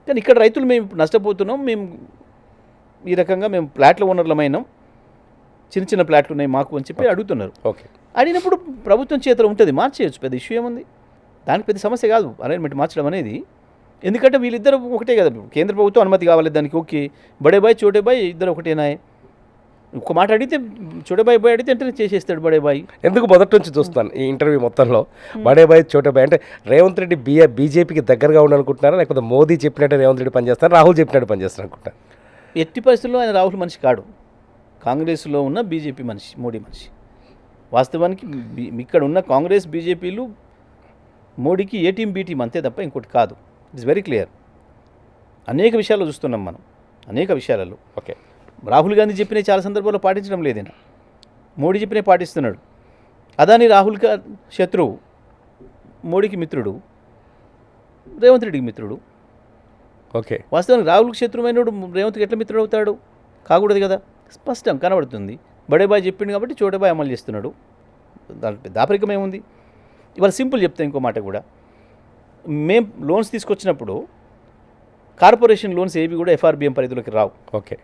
కానీ ఇక్కడ రైతులు మేము ఇప్పుడు నష్టపోతున్నాం, మేము ఈ రకంగా మేము ప్లాట్ల ఓనర్లమైనాం, చిన్న చిన్న ప్లాట్లు ఉన్నాయి మాకు అని చెప్పి అడుగుతున్నారు. ఓకే. అడిగినప్పుడు ప్రభుత్వం చేతిలో ఉంటుంది, మార్చేయచ్చు, పెద్ద ఇష్యూ ఏముంది, దానికి పెద్ద సమస్య కాదు అలైన్మెంట్ మార్చడం అనేది. ఎందుకంటే వీళ్ళిద్దరు ఒకటే కదా, కేంద్ర ప్రభుత్వం అనుమతి కావాలి దానికి. ఓకే, బడే బాయ్ చోటే బాయ్ ఇద్దరు ఒకటేనా? ఒక్క మాట అడిగితే చోటే బాయ్ అడిగితే అంటే చేసేస్తాడు బడే బాయ్. ఎందుకు మొదటి నుంచి చూస్తాను ఈ ఇంటర్వ్యూ మొత్తంలో బడే బాయ్ చోటే బాయ్ అంటే రేవంత్ రెడ్డి బీజేపీకి దగ్గరగా ఉండాలనుకుంటున్నారా, లేకపోతే మోదీ చెప్పినట్టు రేవంత్ రెడ్డి పనిచేస్తారు, రాహుల్ చెప్పినట్టు పనిచేస్తారు అనుకుంటారు? ఎట్టి పరిస్థితుల్లో ఆయన రాహుల్ మనిషి కాడు, కాంగ్రెస్లో ఉన్న బీజేపీ మనిషి, మోడీ మనిషి. వాస్తవానికి ఇక్కడ ఉన్న కాంగ్రెస్ బీజేపీలు మోడీకి ఏ టీం బీ టీం అంతే తప్ప ఇంకోటి కాదు. It's very clear. అనేక విషయాల్లో చూస్తున్నాం మనం, అనేక విషయాలలో. ఓకే. రాహుల్ గాంధీ చెప్పిన చాలా సందర్భాల్లో పాటించడం లేదైనా, మోడీ చెప్పినే పాటిస్తున్నాడు. అదాని రాహుల్ శత్రువు, మోడీకి మిత్రుడు, రేవంత్ రెడ్డికి మిత్రుడు. ఓకే. వాస్తవానికి రాహుల్కి శత్రువైనడు రేవంత్కి ఎట్లా మిత్రుడు అవుతాడు? కాకూడదు కదా, స్పష్టం కనబడుతుంది. బడేబాయ్ చెప్పిండు కాబట్టి చోటబాయ్ అమలు చేస్తున్నాడు, దాంట్లో దాపరికం ఏముంది? ఇవాళ సింపుల్ చెప్తే ఇంకో మాట కూడా, మేము లోన్స్ తీసుకొచ్చినప్పుడు కార్పొరేషన్ లోన్స్ ఏవి కూడా ఎఫ్ఆర్బిఎం పరిధిలోకి రావు. ఓకే.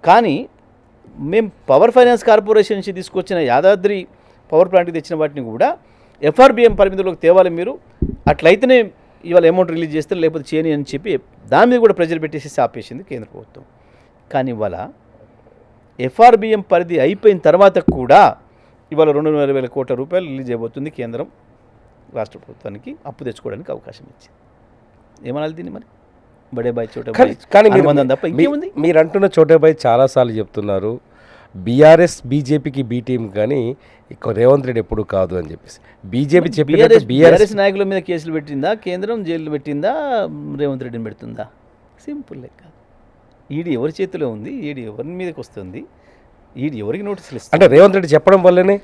కానీ మేము పవర్ ఫైనాన్స్ కార్పొరేషన్ నుంచి తీసుకొచ్చిన యాదాద్రి పవర్ ప్లాంట్కి తెచ్చిన వాటిని కూడా ఎఫ్ఆర్బిఎం పరిమితిలోకి తేవాలి మీరు, అట్లయితేనే ఇవాళ అమౌంట్ రిలీజ్ చేస్తారు, లేకపోతే చేయని అని చెప్పి దాని మీద కూడా ప్రెజర్ పెట్టేసి ఆపేసింది కేంద్ర ప్రభుత్వం. కానీ ఇవాళ ఎఫ్ఆర్బిఎం పరిధి అయిపోయిన తర్వాత కూడా ఇవాళ 2,20,000 కోట్ల రూపాయలు రిలీజ్ అయిపోతుంది కేంద్రం రాష్ట్ర ప్రభుత్వానికి అప్పు తెచ్చుకోవడానికి అవకాశం ఇచ్చింది. ఏమనాలి దీన్ని మరి? బడేబాయ్ చోటబాయ్ కానీ అనుబంధం తప్ప ఇంకేముంది? మీరు అంటున్న చోటబాయ్ చాలాసార్లు చెప్తున్నారు బీఆర్ఎస్ బీజేపీకి బీ టీం, కానీ రేవంత్ రెడ్డి ఎప్పుడు కాదు అని చెప్పేసి బీజేపీ చెప్పి బీఆర్ఎస్ నాయకుల మీద కేసులు పెట్టిందా, కేంద్రం జైలు పెట్టిందా, రేవంత్ రెడ్డిని పెడుతుందా? సింపుల్ లెక్క. ఈడీ ఎవరి చేతిలో ఉంది, ఈడీ ఎవరి మీదకి వస్తుంది, ఈడీ ఎవరికి నోటీసులు ఇస్తుంది అంటే రేవంత్ రెడ్డి చెప్పడం వల్లనే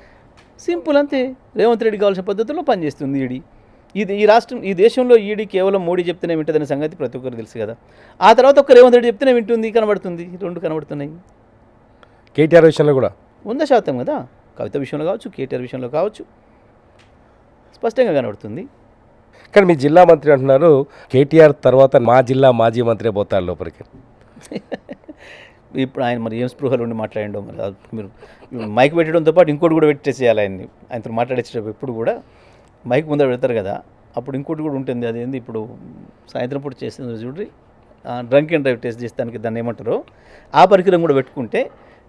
సింపుల్ అంతే. రేవంత్ రెడ్డి కావాల్సిన పద్ధతిలో పనిచేస్తుంది ఈడీ. ఈ రాష్ట్రం, ఈ దేశంలో ఈడీ కేవలం మోడీ చెప్తేనే వింటుందనే సంగతి ప్రతి ఒక్కరు తెలుసు కదా. ఆ తర్వాత ఒక రేవంత్ రెడ్డి చెప్తేనే వింటుంది, కనబడుతుంది, రెండు కనబడుతున్నాయి. కేటీఆర్ విషయంలో కూడా 100% కదా, కవిత విషయంలో కావచ్చు, కేటీఆర్ విషయంలో కావచ్చు, స్పష్టంగా కనబడుతుంది. కానీ మీ జిల్లా మంత్రి అంటున్నారు కేటీఆర్ తర్వాత మా జిల్లా మాజీ మంత్రి పోతాడు లోపలికి. ఇప్పుడు ఆయన మరి ఏం స్పృహలు ఉండి మాట్లాడండో మరి. మీరు మైక్ పెట్టడంతో పాటు ఇంకోటి కూడా పెట్టేసేయాలి ఆయన్ని. ఆయనతో మాట్లాడేసేటప్పుడు ఎప్పుడు కూడా మైక్ ముందర పెడతారు కదా, అప్పుడు ఇంకోటి కూడా ఉంటుంది. అదేంది ఇప్పుడు సాయంత్రం పూట చేస్తుంది చూడ్రి, డ్రంక్ అండ్ డ్రైవ్ టెస్ట్ చేస్తానికి దాన్ని ఏమంటారో ఆ పరికరం కూడా పెట్టుకుంటే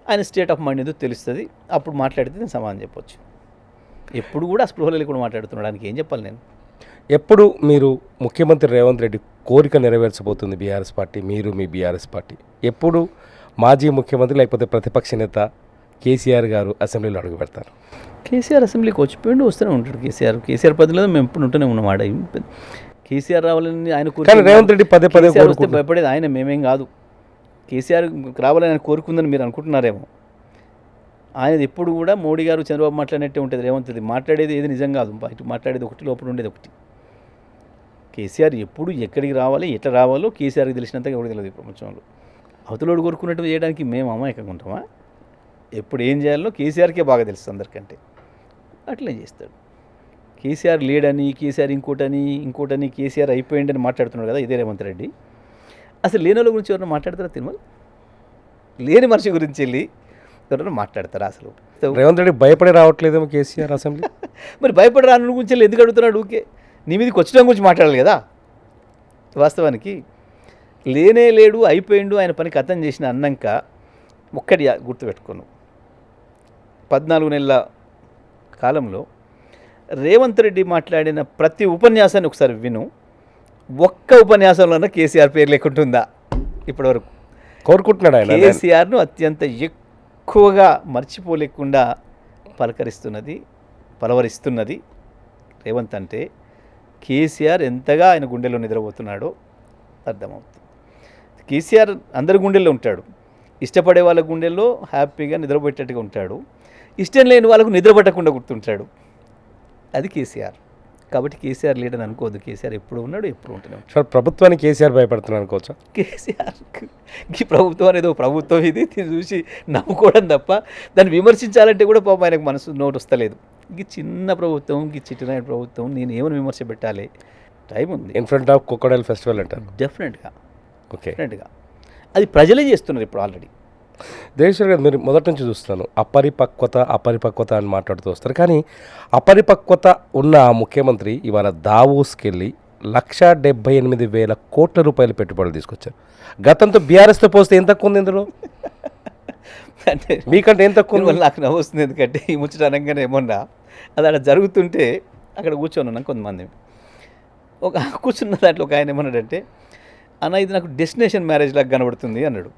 ఆయన స్టేట్ ఆఫ్ మైండ్ ఏదో తెలుస్తుంది. అప్పుడు మాట్లాడితే నేను సమాధానం చెప్పొచ్చు. ఎప్పుడు కూడా స్పృహలు కూడా మాట్లాడుతున్నాడు, దానికి ఏం చెప్పాలి నేను? ఎప్పుడు మీరు ముఖ్యమంత్రి రేవంత్ రెడ్డి కోరిక నెరవేర్చబోతుంది బీఆర్ఎస్ పార్టీ, మీరు మీ బీఆర్ఎస్ పార్టీ ఎప్పుడు మాజీ ముఖ్యమంత్రి లేకపోతే ప్రతిపక్ష నేత కేసీఆర్ గారు అసెంబ్లీలో అడుగు పెడతారు? కేసీఆర్ అసెంబ్లీకి వచ్చిపోయిండు, వస్తూనే ఉంటాడు. కేసీఆర్ పద్ధతిలో మేము ఎప్పుడు ఉంటూనే ఉన్నమాట. కేసీఆర్ రావాలని ఆయన కానీ రేవంత్ రెడ్డి పదే పదే వస్తే భయపడేది ఆయన, మేమేం కాదు. కేసీఆర్ రావాలని ఆయన కోరుకుందని మీరు అనుకుంటున్నారేమో. ఆయనది ఎప్పుడు కూడా మోడీ గారు చంద్రబాబు మాట్లాడినట్టే ఉంటుంది. రేవంత్ రెడ్డి మాట్లాడేది ఏది నిజం కాదు, బయట మాట్లాడేది ఒకటి, లోపల ఉండేది ఒకటి. కేసీఆర్ ఎప్పుడు ఎక్కడికి రావాలి, ఎట్లా రావాలో కేసీఆర్కి తెలిసినంతగా ఎవరికి తెలియదు ఈ ప్రపంచంలో. అవతలోడు కోరుకున్నట్టు చేయడానికి మేము అమాయకంగా ఉంటామా? ఎప్పుడు ఏం చేయాలో కేసీఆర్కే బాగా తెలుసు అందరికంటే, అట్లే చేస్తాడు. కేసీఆర్ లేడని, కేసీఆర్ ఇంకోటని కేసీఆర్ అయిపోయిందని మాట్లాడుతున్నాడు కదా ఇదే రేవంత్ రెడ్డి. అసలు లేని వాళ్ళ గురించి ఎవరైనా మాట్లాడతారా తిరుమల? లేని మనిషి గురించి వెళ్ళి ఎవరైనా మాట్లాడతారా అసలు? రేవంత్ రెడ్డి భయపడి రావట్లేదేమో కేసీఆర్ అసెంబ్లీ. మరి భయపడి రాని గురించి వెళ్ళి ఎందుకు అడుగుతున్నాడు? ఊకే నీ మీదకి వచ్చిన గురించి మాట్లాడాలి కదా. వాస్తవానికి లేనే లేడు, అయిపోయిండు, ఆయన పని కథం చేసిన అన్నాక ఒక్కటి గుర్తుపెట్టుకోను, 14 నెలల కాలంలో రేవంత్ రెడ్డి మాట్లాడిన ప్రతి ఉపన్యాసాన్ని ఒకసారి విను. ఒక్క ఉపన్యాసంలోనే కేసీఆర్ పేరు లేకుంటుందా ఇప్పటివరకు? కోరుకుంటున్నాడు ఆయన. కేసీఆర్ను అత్యంత ఎక్కువగా మర్చిపోలేకుండా పలవరిస్తున్నది రేవంత్ అంటే కేసీఆర్ ఎంతగా ఆయన గుండెల్లో నిద్రపోతున్నాడో అర్థమవుతుంది. కేసీఆర్ అందరి గుండెల్లో ఉంటాడు, ఇష్టపడే వాళ్ళ గుండెల్లో హ్యాపీగా నిద్రపోయేటట్టుగా ఉంటాడు, ఇష్టం లేని వాళ్ళకు నిద్రపట్టకుండా గుర్తుంటాడు. అది కేసీఆర్. కాబట్టి కేసీఆర్ లీడర్ అనుకోవద్దు. కేసీఆర్ ఎప్పుడు ఉన్నాడు, ఎప్పుడు ఉంటూనే ఉంటాడు. సార్, ప్రభుత్వానికి కేసీఆర్ భయపడుతున్నాను అనుకోవచ్చా? కేసీఆర్ ఈ ప్రభుత్వం అనేది ఒక ప్రభుత్వం, ఇది చూసి నవ్వుకోవడం తప్ప దాన్ని విమర్శించాలంటే కూడా పాపం ఆయనకు మనసు నోటు వస్తలేదు. ఈ చిన్న ప్రభుత్వం, ఈ చిట్టినాయుడు ప్రభుత్వం, నేను ఏమని విమర్శ పెట్టాలి? టైం ఉంది. In front of crocodile festival అంటారు. డెఫినెట్గా. ఓకే. డెఫినెట్గా అది ప్రజలే చేస్తున్నారు ఇప్పుడు ఆల్రెడీ. దేవేశ్వర్ గారు, మీరు మొదటి నుంచి చూస్తాను అపరిపక్వత అని మాట్లాడుతూ వస్తారు. కానీ అపరిపక్వత ఉన్న ఆ ముఖ్యమంత్రి ఇవాళ దావోస్కి వెళ్ళి 1,78,000 కోట్ల రూపాయల పెట్టుబడులు తీసుకొచ్చారు. గతంతో బీఆర్ఎస్తో పోస్తే ఏం తక్కువ ఉంది ఇందులో? అంటే మీకంటే ఏం తక్కువ ఉంది? వల్ల నాకు నవ్వు వస్తుంది. ఎందుకంటే ఈ ముచ్చట అనగానే ఏమన్నా అది అక్కడ జరుగుతుంటే అక్కడ కూర్చొని ఉన్నాం కొంతమంది. కూర్చున్న దాంట్లో ఒక ఆయన ఏమన్నాడంటే, అన్న ఇది నాకు డెస్టినేషన్ మ్యారేజ్ లాగా కనబడుతుంది అన్నాడు.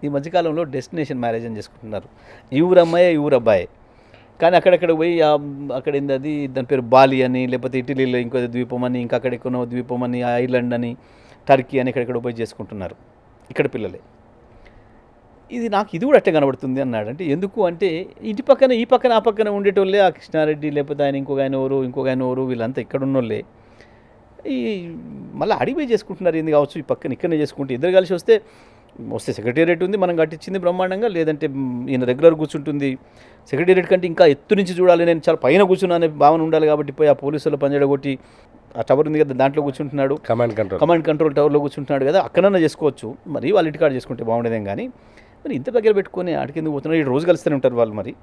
ఈ మధ్యకాలంలో డెస్టినేషన్ మ్యారేజ్ అని చేసుకుంటున్నారు. ఈ ఊరు అమ్మాయి ఈ ఊరు అబ్బాయి, కానీ అక్కడక్కడ పోయి అక్కడ ఏంది అది దాని పేరు బాలి అని, లేకపోతే ఇటలీలో ఇంకో ద్వీపం అని, ఇంకా అక్కడెక్కడో ద్వీపం అని, ఐర్లాండ్ అని, టర్కీ అని ఇక్కడెక్కడ పోయి చేసుకుంటున్నారు ఇక్కడ పిల్లలే. ఇది కూడా అట్టే కనబడుతుంది అన్నాడు. అంటే ఎందుకు అంటే ఇటు పక్కన ఈ పక్కన ఆ పక్కన ఉండేటోళ్ళే ఆ కృష్ణారెడ్డి, లేకపోతే ఆయన ఇంకొక ఆయన ఎవరు వీళ్ళంతా ఇక్కడ ఉన్నోళ్ళే ఈ మళ్ళీ అడిగిపోయి చేసుకుంటున్నారు. ఏంది కావచ్చు ఈ పక్కన ఇక్కడనే చేసుకుంటే ఇద్దరు కలిసి వస్తే సెక్రటేరియట్ ఉంది మనం కట్టించింది బ్రహ్మాండంగా, లేదంటే ఈయన రెగ్యులర్ కూర్చుంటుంది. సెక్రటేరియట్ కంటే ఇంకా ఎత్తు నుంచి చూడాలి, నేను చాలా పైన కూర్చున్నా అనే భావన ఉండాలి. కాబట్టి పోయి ఆ పోలీసులు పనిచేయగొట్టి ఆ టవర్ ఉంది కదా దాంట్లో కూర్చుంటున్నాడు, కమాండ్ కంట్రోల్ టవర్లో కూర్చుంటున్నాడు కదా, అక్కడన్నా చేసుకోవచ్చు. మరి వాళ్ళ ఇంటికాడ చేసుకుంటే బాగుండేదేం. కానీ మరి ఇంత దగ్గర పెట్టుకొని ఆడికి ఎందుకు పోతున్నాడు, ఈ రోజు కలుస్తూనే ఉంటారు వాళ్ళు, మరి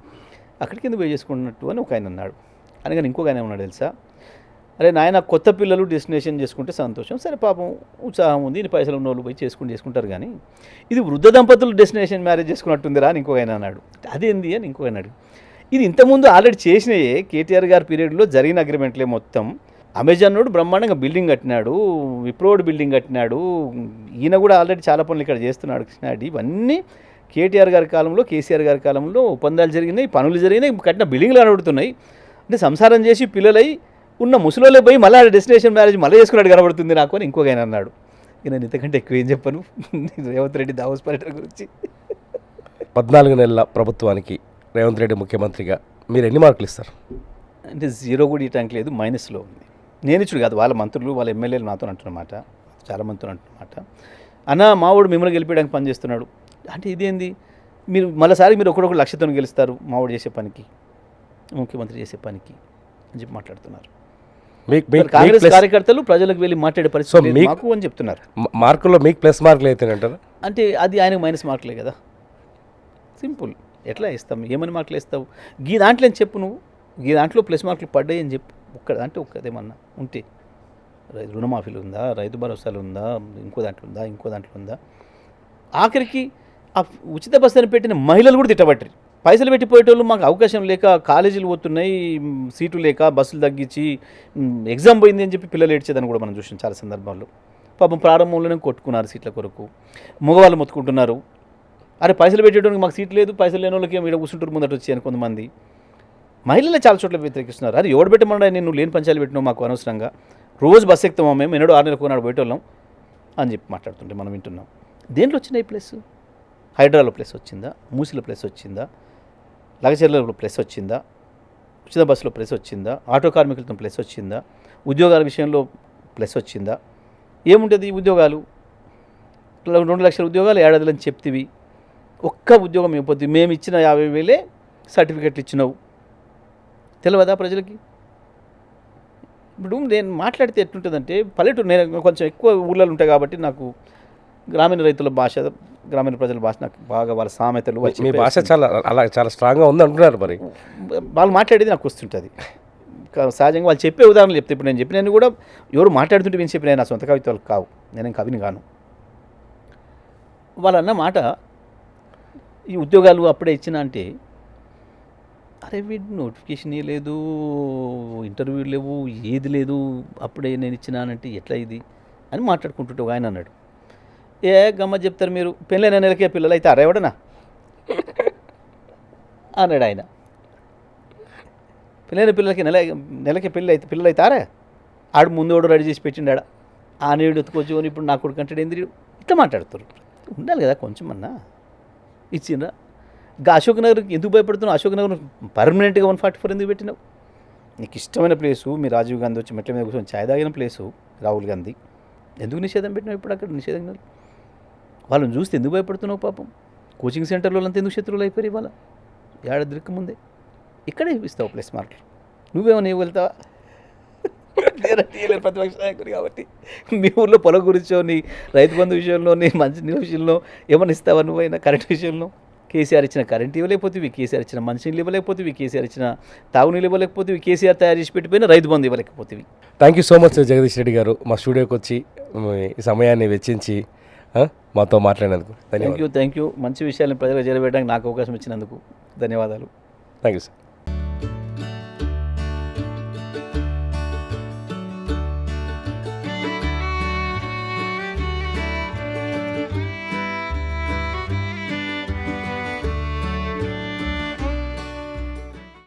అక్కడికి ఎందుకు పోయి చేసుకుంటున్నట్టు అని ఒక ఆయన అన్నాడు. అనగానే ఇంకొక ఆయన ఉన్నాడు తెలుసా, అరే నాయన కొత్త పిల్లలు డెస్టినేషన్ చేసుకుంటే సంతోషం, సరే పాపం ఉత్సాహం ఉంది, ఇన్ని పైసలు ఉన్న వాళ్ళు పోయి చేసుకుంటారు. కానీ ఇది వృద్ధ దంపతులు డెస్టినేషన్ మ్యారేజ్ చేసుకున్నట్టుందిరా అని ఇంకొక ఆయన అన్నాడు. అదేంది అని ఇంకొక అన్నాడు. ఇది ఇంతకుముందు ఆల్రెడీ చేసినాయే, కేటీఆర్ గారి పీరియడ్లో జరిగిన అగ్రిమెంట్లే మొత్తం. అమెజాన్ నోడు బ్రహ్మాండంగా బిల్డింగ్ కట్టినాడు, విప్రోడ్ బిల్డింగ్ కట్టినాడు, ఈయన కూడా ఆల్రెడీ చాలా పనులు ఇక్కడ చేస్తున్నాడు కృష్ణారెడ్డి. ఇవన్నీ కేటీఆర్ గారి కాలంలో, కేసీఆర్ గారి కాలంలో ఒప్పందాలు జరిగినాయి, పనులు జరిగినాయి, కట్టిన బిల్డింగ్లు కనబడుతున్నాయి. అంటే సంసారం చేసి పిల్లలై ఉన్న ముసలోళ్ళే పోయి మళ్ళీ డెస్టినేషన్ మ్యారేజ్ మళ్ళీ చేసుకున్నాడు కనబడుతుంది నాకు అని ఇంకొక ఆయన అన్నాడు. నేను ఇంతకంటే ఎక్కువ ఏం చెప్పను రేవంత్ రెడ్డి దావోస్ పర్యటన గురించి. 14 నెలల ప్రభుత్వానికి రేవంత్ రెడ్డి ముఖ్యమంత్రిగా మీరు ఎన్ని మార్కులు ఇస్తారు? అంటే 0 కూడా ఇవ్వడానికి లేదు, మైనస్లో ఉంది. నేను ఇచ్చుడు కాదు, వాళ్ళ మంత్రులు వాళ్ళ ఎమ్మెల్యేలు నాతో అంటున్నమాట, చాలా మంత్రులు అంటున్నమాట. అన్న మావాడు మిమ్మల్ని గెలిపించడానికి పని చేస్తున్నాడు అంటే ఇదేంది, మీరు మళ్ళీసారి మీరు ఒకడొకరు 1,00,000తో గెలుస్తారు మావాడు చేసే పనికి, ముఖ్యమంత్రి చేసే పనికి అని చెప్పి మాట్లాడుతున్నారు. కాంగ్రెస్ కార్యకర్తలు ప్రజలకు వెళ్ళి మాట్లాడే పరిస్థితి మాకు అని చెప్తున్నారు. మార్కుల్లో మీకు ప్లస్ మార్కులు అయితే అంటారా? అంటే అది ఆయనకు మైనస్ మార్కులే కదా, సింపుల్. ఎట్లా ఇస్తాం, ఏమని మార్కులు ఇస్తావు? గీ దాంట్లో అని చెప్పు, నువ్వు గీ దాంట్లో ప్లస్ మార్కులు పడ్డాయి అని చెప్పు. అంటే ఒక్కదేమన్నా ఉంటే రుణమాఫీలు ఉందా, రైతు భరోసాలు ఉందా, ఇంకో దాంట్లో ఉందా? ఆఖరికి ఆ ఉచిత బస్సు అని పెట్టిన మహిళలు కూడా తిట్టబట్టారు. పైసలు పెట్టిపోయేటోళ్ళు మాకు అవకాశం లేక, కాలేజీలు పోతున్నాయి, సీటు లేక బస్సులు తగ్గించి ఎగ్జామ్ పోయింది అని చెప్పి పిల్లలు ఏడ్చేదని కూడా మనం చూసాం చాలా సందర్భాల్లో. పాపం ప్రారంభంలోనే కొట్టుకున్నారు సీట్ల కొరకు, మగవాళ్ళు మొత్తుకుంటున్నారు. అరే పైసలు పెట్టేటోనికి మాకు సీట్ లేదు, పైసలు లేని వాళ్ళకి ఇక్కడ కూర్చుంటారు ముందట వచ్చి అని కొంతమంది మహిళలే చాలా చోట్ల వ్యతిరేకిస్తున్నారు. అది ఎవడు పెట్టమన్నా నేను లేని పంచాలు పెట్టినావు మాకు అనవసరంగా, రోజు బస్సు ఎక్కుతామా మేము, ఎన్నడో 6 నెలలకు నాడు పోయేటోళ్ళం అని చెప్పి మాట్లాడుతుంటే మనం వింటున్నాం. దేంట్లో వచ్చినాయి ప్లస్? హైడ్రాలో ప్లస్ వచ్చిందా, మూసిలో ప్లస్ వచ్చిందా, లగచర్లలో ప్లస్ వచ్చిందా, ఉచిత బస్సులో ప్లస్ వచ్చిందా, ఆటో కార్మికులతో ప్లస్ వచ్చిందా, ఉద్యోగాల విషయంలో ప్లస్ వచ్చిందా? ఏముంటుంది ఉద్యోగాలు? 2 లక్షల ఉద్యోగాలు ఏడాదిలని చెప్తివి, ఒక్క ఉద్యోగం ఇవ్వద్దు, మేము ఇచ్చిన 50,000 సర్టిఫికెట్లు ఇచ్చినావు, తెలియదా ప్రజలకి? ఇప్పుడు నేను మాట్లాడితే ఎట్లుంటుందంటే, పల్లెటూరు, నేను కొంచెం ఎక్కువ ఊళ్ళలో ఉంటాయి కాబట్టి నాకు గ్రామీణ రైతుల భాష, గ్రామీణ ప్రజల భాష నాకు బాగా, వాళ్ళ సామెతలు, మీ భాష చాలా స్ట్రాంగ్గా ఉంది అంటున్నారు. మరి వాళ్ళు మాట్లాడేది నాకు వస్తుంటుంది సహజంగా. వాళ్ళు చెప్పే ఉదాహరణలు చెప్తే, ఇప్పుడు నేను చెప్పినవి కూడా ఎవరు మాట్లాడుతుంటే విని చెప్పిన నా సొంత కవిత్వాలు కావు, నేనేం కవిని కాను. వాళ్ళన్న మాట, ఈ ఉద్యోగాలు అప్పుడే ఇచ్చిన అంటే, అరే వీడు నోటిఫికేషన్ లేదు, ఇంటర్వ్యూ లేవు, ఏది లేదు, అప్పుడే నేను ఇచ్చినానంటే ఎట్లా ఇది అని మాట్లాడుకుంటుంటే ఒక ఆయన అన్నాడు, ఏ గమ్మత్ చెప్తారు మీరు, పెళ్ళైన నెలకే పిల్లలు అయితే అరేవడనా అన్నాడు ఆయన. పెళ్ళైన పిల్లలకి నెలకి పిల్లలు అయితే అరే, ఆడు ముందు రెడీ చేసి పెట్టిండా, ఆ నీడు ఎత్తుకొచ్చుకొని ఇప్పుడు నా కొడుకు అంటే ఏంది, ఇట్లా మాట్లాడుతారు. ఉండాలి కదా కొంచెం అన్నా, ఇచ్చిండ్రా. ఇంకా అశోక్ నగర్కి ఎందుకు భయపడుతున్నావు? అశోక్ నగర్ పర్మనెంట్గా 144 ఎందుకు పెట్టినావు? నీకు ఇష్టమైన ప్లేసు, మీ రాజీవ్ గాంధీ వచ్చి మెట్ల మీద కూర్చొని ఛాయ్ తాగిన ప్లేసు, రాహుల్ గాంధీ, ఎందుకు నిషేధం పెట్టినావు ఇప్పుడు అక్కడ? నిషేధం వాళ్ళని చూస్తే ఎందుకు భయపడుతున్నావు? పాపం కోచింగ్ సెంటర్లో అంతా ఎందుకు శత్రువులు అయిపోయారు ఇవాళ, ఏడాది ముందే ఇక్కడే ఇస్తావు ప్లస్ మార్కులు, నువ్వేమో నీవు వెళ్తావా? గ్యారంటీ ఇవ్వలేరు ప్రతిపక్ష నాయకుడు కాబట్టి. మీ ఊళ్ళో పొలం గురించోని, రైతు బంధు విషయంలోని, మంచినీళ్ళ విషయంలో ఏమైనా ఇస్తావా నువ్వైనా? కరెంట్ విషయంలో కేసీఆర్ ఇచ్చిన కరెంట్ ఇవ్వలేకపోతే, కేసీఆర్ ఇచ్చిన మంచినీళ్ళు ఇవ్వలేకపోతే, కేసీఆర్ ఇచ్చిన తాగునీళ్ళు ఇవ్వలేకపోతే, కేసీఆర్ తయారు చేసి పెట్టిపోయిన రైతు బంధు ఇవ్వలేకపోతే. Thank you so much Jagadish Reddy గారు, మా స్టూడియోకి వచ్చి ఈ సమయాన్ని వెచ్చించి మాతో మాట్లాడినందుకు థ్యాంక్ యూ. మంచి విషయాలను ప్రజలకు చేరవేయడానికి నాకు అవకాశం ఇచ్చినందుకు ధన్యవాదాలు. Thank you sir.